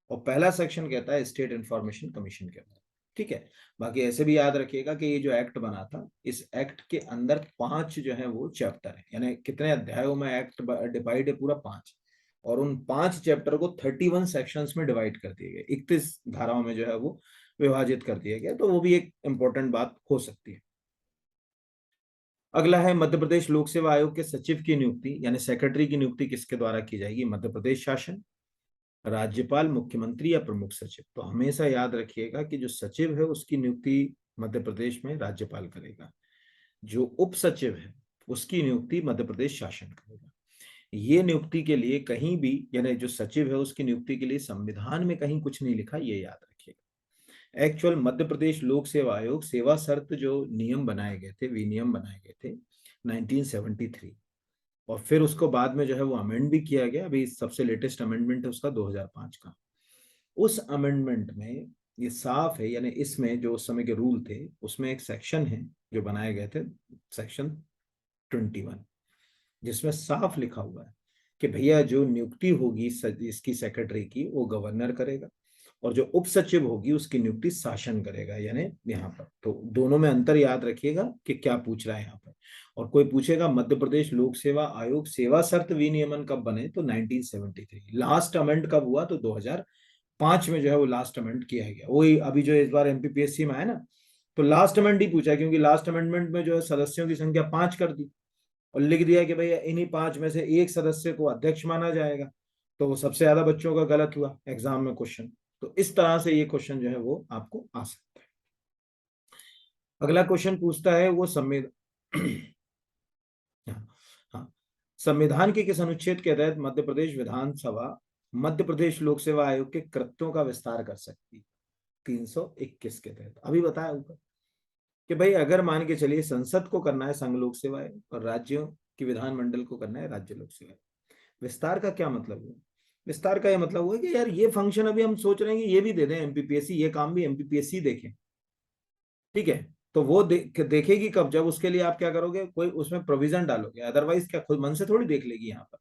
और पहला सेक्शन कहता है स्टेट इंफॉर्मेशन कमीशन के अंदर, ठीक है। बाकी ऐसे भी याद रखिएगा कि ये जो एक्ट बना था, इस एक्ट के अंदर 5 जो है वो चैप्टर है, यानी कितने अध्यायों में एक्ट डिवाइड है, पूरा 5, और उन 5 चैप्टर को 31 सेक्शंस में डिवाइड कर दिए गए, 31 धाराओं में जो है वो विभाजित कर दिया गया। तो वो भी एक इंपॉर्टेंट बात हो सकती है। अगला है मध्य प्रदेश लोक सेवा आयोग के सचिव की नियुक्ति, यानी सेक्रेटरी की नियुक्ति किसके द्वारा की जाएगी, मध्य प्रदेश शासन, राज्यपाल, मुख्यमंत्री या प्रमुख सचिव। तो हमेशा याद रखिएगा कि जो सचिव है उसकी नियुक्ति मध्य प्रदेश में राज्यपाल करेगा, जो उप सचिव है उसकी नियुक्ति मध्य प्रदेश शासन करेगा। ये नियुक्ति के लिए कहीं भी, यानी जो सचिव है उसकी नियुक्ति के लिए संविधान में कहीं कुछ नहीं लिखा, ये याद रखिएगा। एक्चुअल मध्य प्रदेश लोक सेवा आयोग सेवा शर्त जो नियम बनाए गए थे, विनियम बनाए गए थे 1973, और फिर उसको बाद में जो है वो अमेंड भी किया गया, अभी सबसे लेटेस्ट अमेंडमेंट है उसका 2005 का। उस अमेंडमेंट में ये साफ है, यानी इसमें जो उस समय के रूल थे उसमें एक सेक्शन है जो बनाए गए थे, सेक्शन 21, जिसमें साफ लिखा हुआ है कि भैया जो नियुक्ति होगी इसकी सेक्रेटरी की, वो गवर्नर करेगा, और जो उप सचिव होगी उसकी नियुक्ति शासन करेगा, यानी यहाँ पर। तो दोनों में अंतर याद रखिएगा कि क्या पूछ रहा है यहाँ पर। और कोई पूछेगा मध्य प्रदेश लोक सेवा आयोग सेवा शर्त विनियमन कब बने, तो 1973। लास्ट अमेंड कब हुआ, तो 2005 में जो है वो लास्ट अमेंड किया गया। वही अभी जो इस बार एमपीपीएससी में है ना, तो लास्ट अमेंड ही पूछा, क्योंकि लास्ट अमेंडमेंट में जो है सदस्यों की संख्या 5 कर दी, और लिख दिया कि भैया इन्हीं 5 में से एक सदस्य को अध्यक्ष माना जाएगा, तो वो सबसे ज्यादा बच्चों का गलत हुआ एग्जाम में क्वेश्चन। तो इस तरह से ये क्वेश्चन जो है वो आपको आ सकता है। अगला क्वेश्चन पूछता है वो संविधान हाँ, संविधान के किस अनुच्छेद के तहत मध्य प्रदेश विधानसभा मध्य प्रदेश लोक सेवा आयोग के कृत्यों का विस्तार कर सकती है? 321 के तहत। अभी बताया ऊपर कि भाई अगर मान के चलिए संसद को करना है संघ लोक सेवा आयोग और राज्यों की विधानमंडल को करना है राज्य लोक सेवा आयोग, विस्तार का क्या मतलब हुआ? विस्तार का ये मतलब हुआ कि यार ये फंक्शन अभी हम सोच रहे हैं कि ये भी दे दें एमपीपीएससी, ये काम भी एमपीपीएससी देखें, ठीक है? तो वो देखेगी कब? जब उसके लिए आप क्या करोगे, कोई उसमें प्रोविजन डालोगे, अदरवाइज क्या खुद मन से थोड़ी देख लेगी यहाँ पर।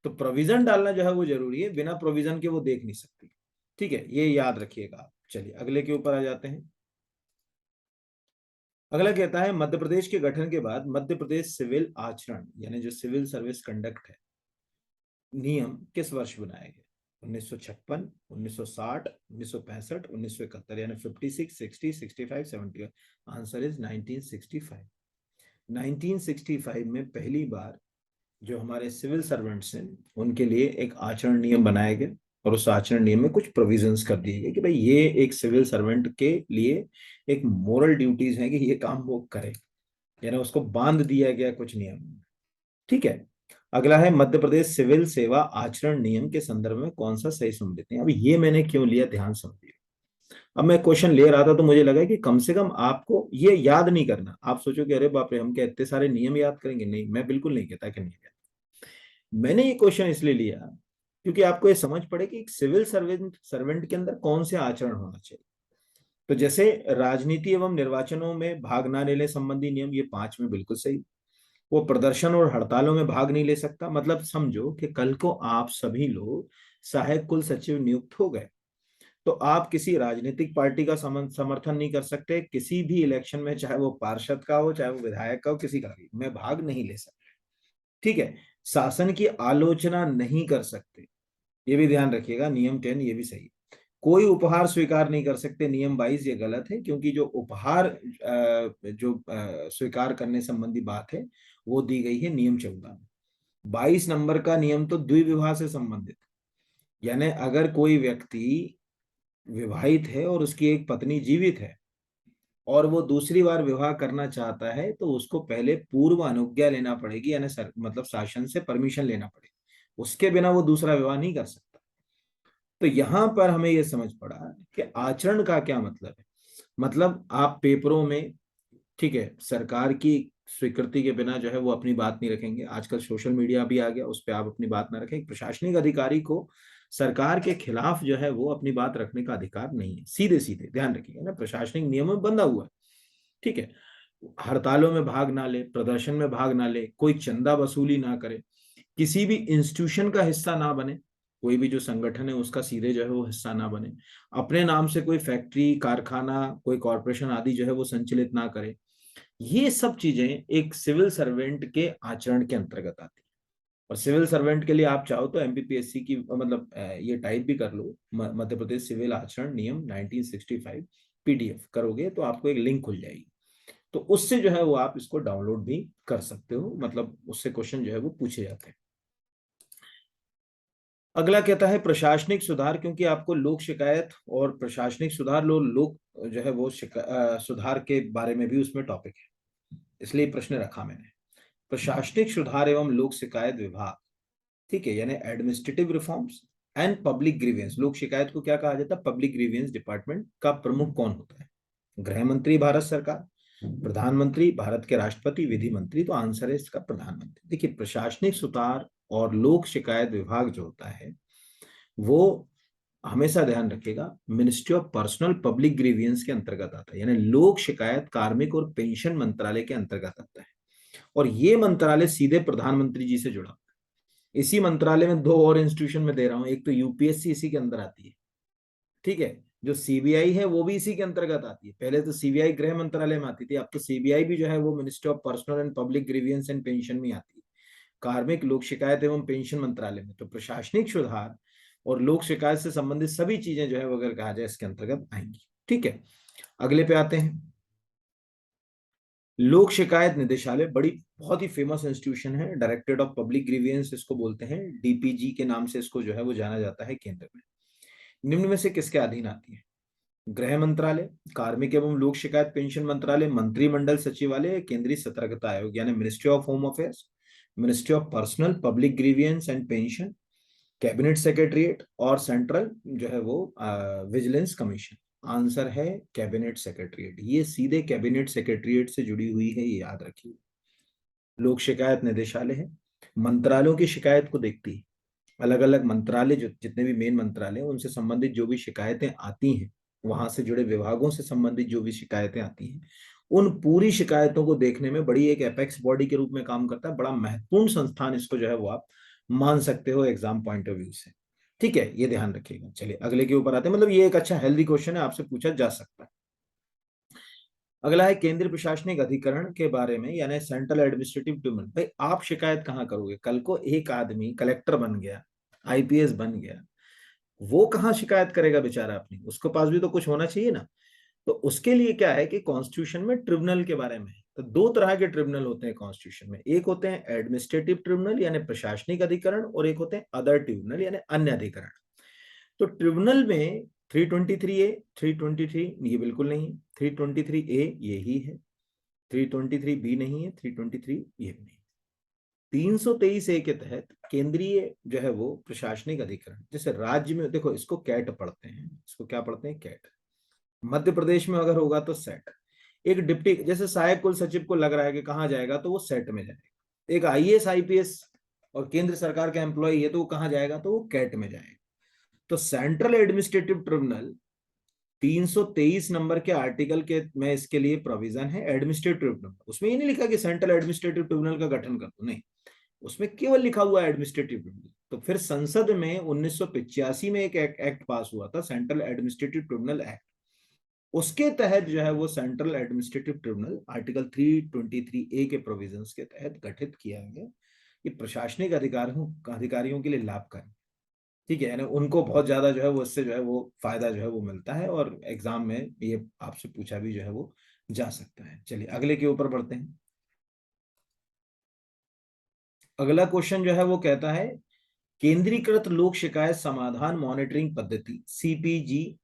तो प्रोविजन डालना जो है वो जरूरी है, बिना प्रोविजन के वो देख नहीं सकती, ठीक है? ये याद रखिएगा आप। चलिए अगले के ऊपर आ जाते हैं। अगला कहता है मध्य प्रदेश के गठन के बाद मध्य प्रदेश सिविल आचरण यानी जो सिविल सर्विस कंडक्ट है नियम किस वर्ष बनाए गए? 1956, 1960, 1965, 1971, यानी 56, 60, 65, 70। Answer is 1965। 1965 में पहली बार जो हमारे सिविल सर्वेंट्स हैं उनके लिए एक आचरण नियम बनाए गए और उस आचरण नियम में कुछ प्रोविजंस कर दिए गए कि भाई ये एक सिविल सर्वेंट के लिए एक मोरल ड्यूटीज है कि ये काम वो करे, यानी उसको बांध दिया गया कुछ नियम, ठीक है? अगला है मध्य प्रदेश सिविल सेवा आचरण नियम के संदर्भ में कौन सा सही सम्मिलित है? अब ये मैंने क्यों लिया, ध्यान समझिए। अब मैं क्वेश्चन ले रहा था तो मुझे लगा कि कम से कम आपको ये याद नहीं करना। आप सोचो कि अरे बाप रे हम क्या इतने सारे नियम याद करेंगे? नहीं, मैं बिल्कुल नहीं कहता कि नहीं याद। मैंने ये क्वेश्चन इसलिए लिया क्योंकि आपको ये समझ पड़े कि एक सिविल सर्वेंट सर्वेंट के अंदर कौन से आचरण होना चाहिए। तो जैसे राजनीति एवं निर्वाचनों में भाग न लेने संबंधी नियम, ये 5 में बिल्कुल सही। वो प्रदर्शन और हड़तालों में भाग नहीं ले सकता, मतलब समझो कि कल को आप सभी लोग सहायक कुल सचिव नियुक्त हो गए तो आप किसी राजनीतिक पार्टी का समर्थन नहीं कर सकते किसी भी इलेक्शन में, चाहे वो पार्षद का हो चाहे वो विधायक का हो, किसी का भी मैं भाग नहीं ले सकते, ठीक है? शासन की आलोचना नहीं कर सकते, ये भी ध्यान रखिएगा। नियम 10 ये भी सही है। कोई उपहार स्वीकार नहीं कर सकते, नियम 22 ये गलत है क्योंकि जो उपहार स्वीकार करने संबंधी बात है वो दी गई है नियम 14 में। 22 नंबर का नियम तो द्विविवाह से संबंधित, यानी अगर कोई व्यक्ति विवाहित है और उसकी एक पत्नी जीवित है और वो दूसरी बार विवाह करना चाहता है तो उसको पहले पूर्व अनुज्ञा लेना पड़ेगी, यानी मतलब शासन से परमिशन लेना पड़ेगा, उसके बिना वो दूसरा विवाह नहीं कर सकता। तो यहां पर हमें यह समझ पड़ा कि आचरण का क्या मतलब है। मतलब आप पेपरों में, ठीक है, सरकार की स्वीकृति के बिना जो है वो अपनी बात नहीं रखेंगे। आजकल सोशल मीडिया भी आ गया, उस पर आप अपनी बात ना रखें। प्रशासनिक अधिकारी को सरकार के खिलाफ जो है वो अपनी बात रखने का अधिकार नहीं है, सीधे सीधे ध्यान रखिएगा ना, प्रशासनिक नियमों में बंधा हुआ है, ठीक है? हड़तालों में भाग ना ले, प्रदर्शन में भाग ना ले, कोई चंदा वसूली ना करे, किसी भी इंस्टीट्यूशन का हिस्सा ना बने, कोई भी जो संगठन है उसका सीधे जो है वो हिस्सा ना बने, अपने नाम से कोई फैक्ट्री कारखाना कोई कॉरपोरेशन आदि जो है वो संचालित ना करे। ये सब चीजें एक सिविल सर्वेंट के आचरण के अंतर्गत आती है। और सिविल सर्वेंट के लिए आप चाहो तो एमपीपीएससी की मतलब ये टाइप भी कर लो, मध्य प्रदेश सिविल आचरण नियम 1965 पीडीएफ करोगे तो आपको एक लिंक खुल जाएगी, तो उससे जो है वो आप इसको डाउनलोड भी कर सकते हो, मतलब उससे क्वेश्चन जो है वो पूछे जाते हैं। अगला कहता है प्रशासनिक सुधार, क्योंकि आपको लोक शिकायत और प्रशासनिक सुधार लोक जो है वो सुधार के बारे में भी उसमें टॉपिक है, इसलिए प्रश्न रखा मैंने। प्रशासनिक सुधार एवं लोक शिकायत विभाग, ठीक है, यानी administrative reforms and public grievance. लोक शिकायत को क्या कहा जाता है? पब्लिक ग्रीवियंस डिपार्टमेंट का प्रमुख कौन होता है? गृह मंत्री भारत सरकार, प्रधानमंत्री भारत के राष्ट्रपति, विधि मंत्री। तो आंसर है इसका प्रधानमंत्री। देखिए प्रशासनिक सुधार और लोक शिकायत विभाग जो होता है वो हमेशा ध्यान रखिएगा ministry of personnel public grievance के अंतर्गत आता है, यानी लोक शिकायत कार्मिक और पेंशन मंत्रालय के अंतर्गत आता है। और ये मंत्रालय सीधे प्रधानमंत्री जी से जुड़ा। इसी मंत्रालय में दो और इंस्टीट्यूशन में दे रहा हूं, एक तो यूपीएससी इसी के अंदर आती है, ठीक है? जो सीबीआई है वो भी इसी के अंतर्गत आती है। पहले तो सीबीआई गृह मंत्रालय में आती थी, अब तो सीबीआई भी जो है वो ministry of personal and public grievance and pension में आती है, कार्मिक लोक शिकायत एवं पेंशन मंत्रालय में। तो प्रशासनिक सुधार और लोक शिकायत से संबंधित सभी चीजें जो है वो अगर कहा जाए इसके अंतर्गत आएंगी, ठीक है? अगले पे आते हैं। लोक शिकायत निदेशालय बड़ी बहुत ही फेमस इंस्टीट्यूशन है, डायरेक्टरेट ऑफ पब्लिक ग्रीवियंस इसको बोलते हैं, डीपीजी के नाम से इसको जो है वो जाना जाता है केंद्र में। निम्न में से किसके अधीन आती है? गृह मंत्रालय, कार्मिक एवं लोक शिकायत पेंशन मंत्रालय, मंत्रिमंडल सचिवालय, केंद्रीय सतर्कता आयोग यानी ministry of home affairs, ministry of personnel public grievance and pension, cabinet secretariat और सेंट्रल जो है वो विजिलेंस कमीशन। आंसर है कैबिनेट सेक्रेटरीट। ये सीधे कैबिनेट सेक्रेटरीट से जुड़ी हुई है, ये याद रखिए। लोक शिकायत निदेशालय है, मंत्रालयों की शिकायत को देखती है। अलग अलग मंत्रालय जो जितने भी मेन मंत्रालय उनसे संबंधित जो भी शिकायतें आती हैं, वहां से जुड़े विभागों से संबंधित जो भी शिकायतें आती हैं, उन पूरी शिकायतों को देखने में बड़ी एक एपेक्स बॉडी के रूप में काम करता है। बड़ा महत्वपूर्ण संस्थान इसको जो है वो आप मान सकते हो एग्जाम पॉइंट ऑफ व्यू से। ठीक है, ये ध्यान रखिएगा। चलिए अगले के ऊपर आते हैं। मतलब ये एक अच्छा हेल्दी क्वेश्चन है, आपसे पूछा जा सकता है। अगला है केंद्रीय प्रशासनिक अधिकरण के बारे में, यानी सेंट्रल एडमिनिस्ट्रेटिव ट्रिब्यूनल। भाई आप शिकायत कहाँ करोगे? कल को एक आदमी कलेक्टर बन गया, आईपीएस बन गया, वो कहाँ शिकायत करेगा बेचारा अपनी? उसके पास भी तो कुछ होना चाहिए ना। तो उसके लिए क्या है कि कॉन्स्टिट्यूशन में ट्रिब्यूनल के बारे में है। तो दो तरह के ट्रिब्यूनल होते हैं कॉन्स्टिट्यूशन में, एक होते हैं एडमिनिस्ट्रेटिव ट्रिब्यूनल यानी प्रशासनिक अधिकरण, और एक होते हैं अदर ट्रिब्यूनल यानी अन्य अधिकरण। तो ट्रिब्यूनल में 323A, 323 ये बिल्कुल नहीं, 323A यही है, 323B नहीं है, 323 ये भी नहीं। 323A के तहत केंद्रीय जो है वो प्रशासनिक अधिकरण, जैसे राज्य में देखो इसको कैट पढ़ते हैं, इसको क्या पढ़ते हैं? कैट। मध्य प्रदेश में अगर होगा तो सेट। एक डिप्टी जैसे सहायक कुल सचिव को लग रहा है कि कहाँ जाएगा, तो वो सेट में जाएगा। एक आईएएस आईपीएस और केंद्र सरकार का एम्प्लॉय है तो वो कहाँ जाएगा? तो वो कैट में जाएगा। तो सेंट्रल एडमिनिस्ट्रेटिव ट्रिब्यूनल 323 नंबर के आर्टिकल के में इसके लिए प्रोविजन है एडमिनिस्ट्रेटिव ट्रिब्यूनल। उसमें ये नहीं लिखा कि सेंट्रल एडमिनिस्ट्रेटिव ट्रिब्यूनल का गठन कर दो, नहीं, उसमें केवल लिखा हुआ एडमिनिस्ट्रेटिव ट्रिब्यूनल। तो फिर संसद में 1985 में एक एक्ट पास हुआ था, सेंट्रल एडमिनिस्ट्रेटिव ट्रिब्यूनल एक्ट। उसके तहत जो है वो central administrative tribunal article 323A के प्रोविजंस के तहत गठित किया गया। ये प्रशासनिक अधिकारियों के लिए लाभकारी, ठीक है, यानी उनको बहुत ज्यादा जो है वो इससे जो है वो फायदा जो है वो मिलता है, और एग्जाम में ये आपसे पूछा भी जो है वो जा सकता है। चलिए अगले के ऊपर बढ़ते हैं। अगला क्वेश्चन जो है वो कहता है केंद्रीकृत लोक शिकायत समाधान मॉनिटरिंग पद्धति, सीपीजी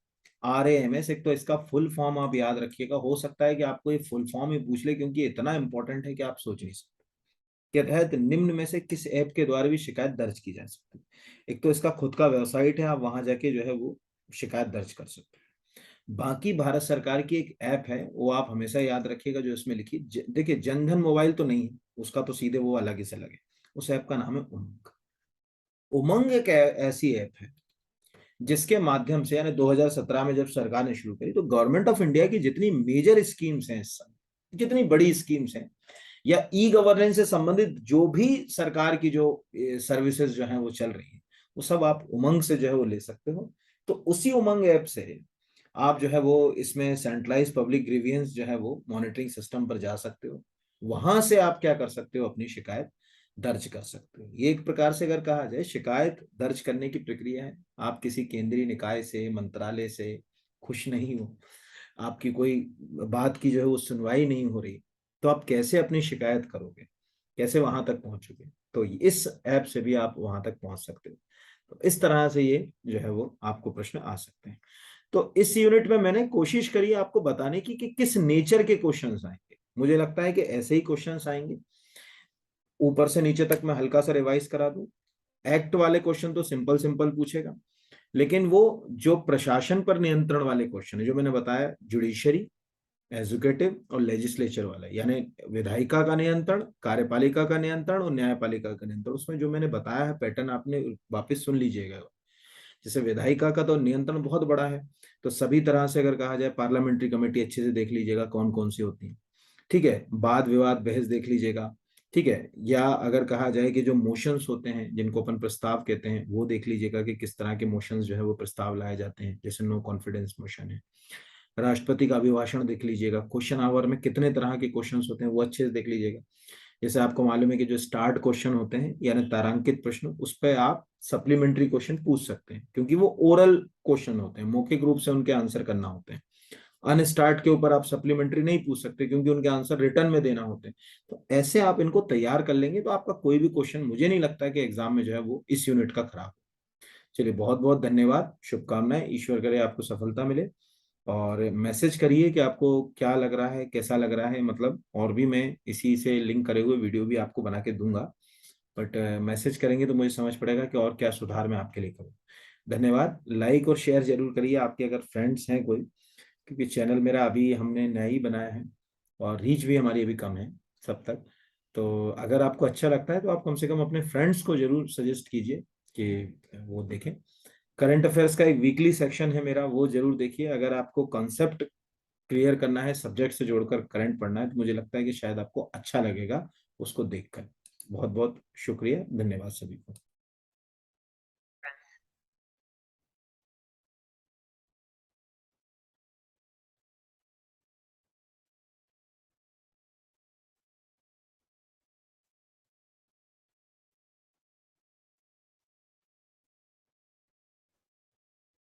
RAMS। एक तो इसका फुल फॉर्म आप याद रखिएगा, हो सकता है कि आपको ये फुल फॉर्म ही पूछ ले, क्योंकि इतना इंपॉर्टेंट है कि आप सोच नहीं सकते। के तहत निम्न में से किस ऐप के द्वारा भी शिकायत दर्ज की जा सकती है? एक तो इसका खुद का वेबसाइट है, आप वहां जाके जो है वो शिकायत दर्ज कर सकते हैं। बाकी भारत सरकार की एक ऐप है, वो आप हमेशा याद रखिएगा, जो इसमें लिखी देखिए जनधन मोबाइल तो नहीं है, उसका तो सीधे वो अलग ही से लगे। उस ऐप का नाम है उमंग। उमंग एक ऐसी ऐप है जिसके माध्यम से, यानी 2017 में जब सरकार ने शुरू करी, तो गवर्नमेंट ऑफ इंडिया की जितनी मेजर स्कीम्स हैं इस समय, जितनी बड़ी स्कीम्स हैं या ई गवर्नेंस से संबंधित जो भी सरकार की जो सर्विसेज जो हैं वो चल रही हैं, वो सब आप उमंग से जो है वो ले सकते हो। तो उसी उमंग ऐप से आप जो है वो इसमें सेंट्रलाइज पब्लिक ग्रीवियंस जो है वो मॉनिटरिंग सिस्टम पर जा सकते हो। वहां से आप क्या कर सकते हो? अपनी शिकायत दर्ज कर सकते हो। ये एक प्रकार से अगर कहा जाए, शिकायत दर्ज करने की प्रक्रिया है। आप किसी केंद्रीय निकाय से, मंत्रालय से खुश नहीं हो, आपकी कोई बात की जो है वो सुनवाई नहीं हो रही, तो आप कैसे अपनी शिकायत करोगे, कैसे वहां तक पहुंचोगे? तो इस ऐप से भी आप वहां तक पहुंच सकते हो। तो इस तरह से ये जो है वो आपको प्रश्न आ सकते हैं। तो इस यूनिट में मैंने कोशिश करी आपको बताने की कि किस नेचर के क्वेश्चंस आएंगे। मुझे लगता है कि ऐसे ही क्वेश्चंस आएंगे, ऊपर से नीचे तक मैं हल्का सा रिवाइज करा दूं। एक्ट वाले क्वेश्चन तो सिंपल सिंपल पूछेगा, लेकिन वो जो प्रशासन पर नियंत्रण वाले क्वेश्चन है, जो मैंने बताया, जुडिशरी, एजुकेटिव और लेजिस्लेचर वाला, यानी विधायिका का नियंत्रण, कार्यपालिका का नियंत्रण और न्यायपालिका का नियंत्रण, उसमें जो मैंने बताया है पैटर्न आपने वापस सुन लीजिएगा। जैसे विधायिका का तो नियंत्रण बहुत बड़ा है, तो सभी तरह से अगर कहा जाए, पार्लियामेंट्री कमेटी अच्छे से देख लीजिएगा कौन कौन सी होती है, ठीक है, वाद विवाद बहस देख लीजिएगा, ठीक है, या अगर कहा जाए कि जो मोशंस होते हैं जिनको अपन प्रस्ताव कहते हैं, वो देख लीजिएगा कि किस तरह के मोशंस जो है वो प्रस्ताव लाए जाते हैं, जैसे नो कॉन्फिडेंस मोशन है। राष्ट्रपति का अभिभाषण देख लीजिएगा, क्वेश्चन आवर में कितने तरह के क्वेश्चंस होते हैं वो अच्छे से देख लीजिएगा। जैसे आपको मालूम है कि जो स्टार्ट क्वेश्चन होते हैं यानी तारांकित प्रश्न, उस पर आप सप्लीमेंट्री क्वेश्चन पूछ सकते हैं, क्योंकि वो ओरल क्वेश्चन होते हैं, मौखिक रूप से उनके आंसर करना होते हैं। अनस्टार्ट के ऊपर आप सप्लीमेंट्री नहीं पूछ सकते क्योंकि उनके आंसर रिटर्न में देना होते हैं। तो ऐसे आप इनको तैयार कर लेंगे तो आपका कोई भी क्वेश्चन मुझे नहीं लगता कि एग्जाम में जो है वो इस यूनिट का खराब हो। चलिए, बहुत बहुत धन्यवाद, शुभकामनाएं, ईश्वर करे आपको सफलता मिले। और मैसेज करिए कि आपको क्या लग रहा है, कैसा लग रहा है, मतलब और भी मैं इसी से लिंक करे हुए वीडियो भी आपको बना के दूंगा। बट मैसेज करेंगे तो मुझे समझ पड़ेगा कि और क्या सुधार मैं आपके लिए करूँ। धन्यवाद। लाइक और शेयर जरूर करिए आपके अगर फ्रेंड्स हैं कोई, क्योंकि चैनल मेरा अभी हमने नया ही बनाया है और रीच भी हमारी अभी कम है सब तक। तो अगर आपको अच्छा लगता है तो आप कम से कम अपने फ्रेंड्स को जरूर सजेस्ट कीजिए कि वो देखें। करंट अफेयर्स का एक वीकली सेक्शन है मेरा, वो जरूर देखिए। अगर आपको कॉन्सेप्ट क्लियर करना है, सब्जेक्ट से जोड़कर करंट पढ़ना है, तो मुझे लगता है कि शायद आपको अच्छा लगेगा उसको देखकर। बहुत बहुत शुक्रिया, धन्यवाद सभी को।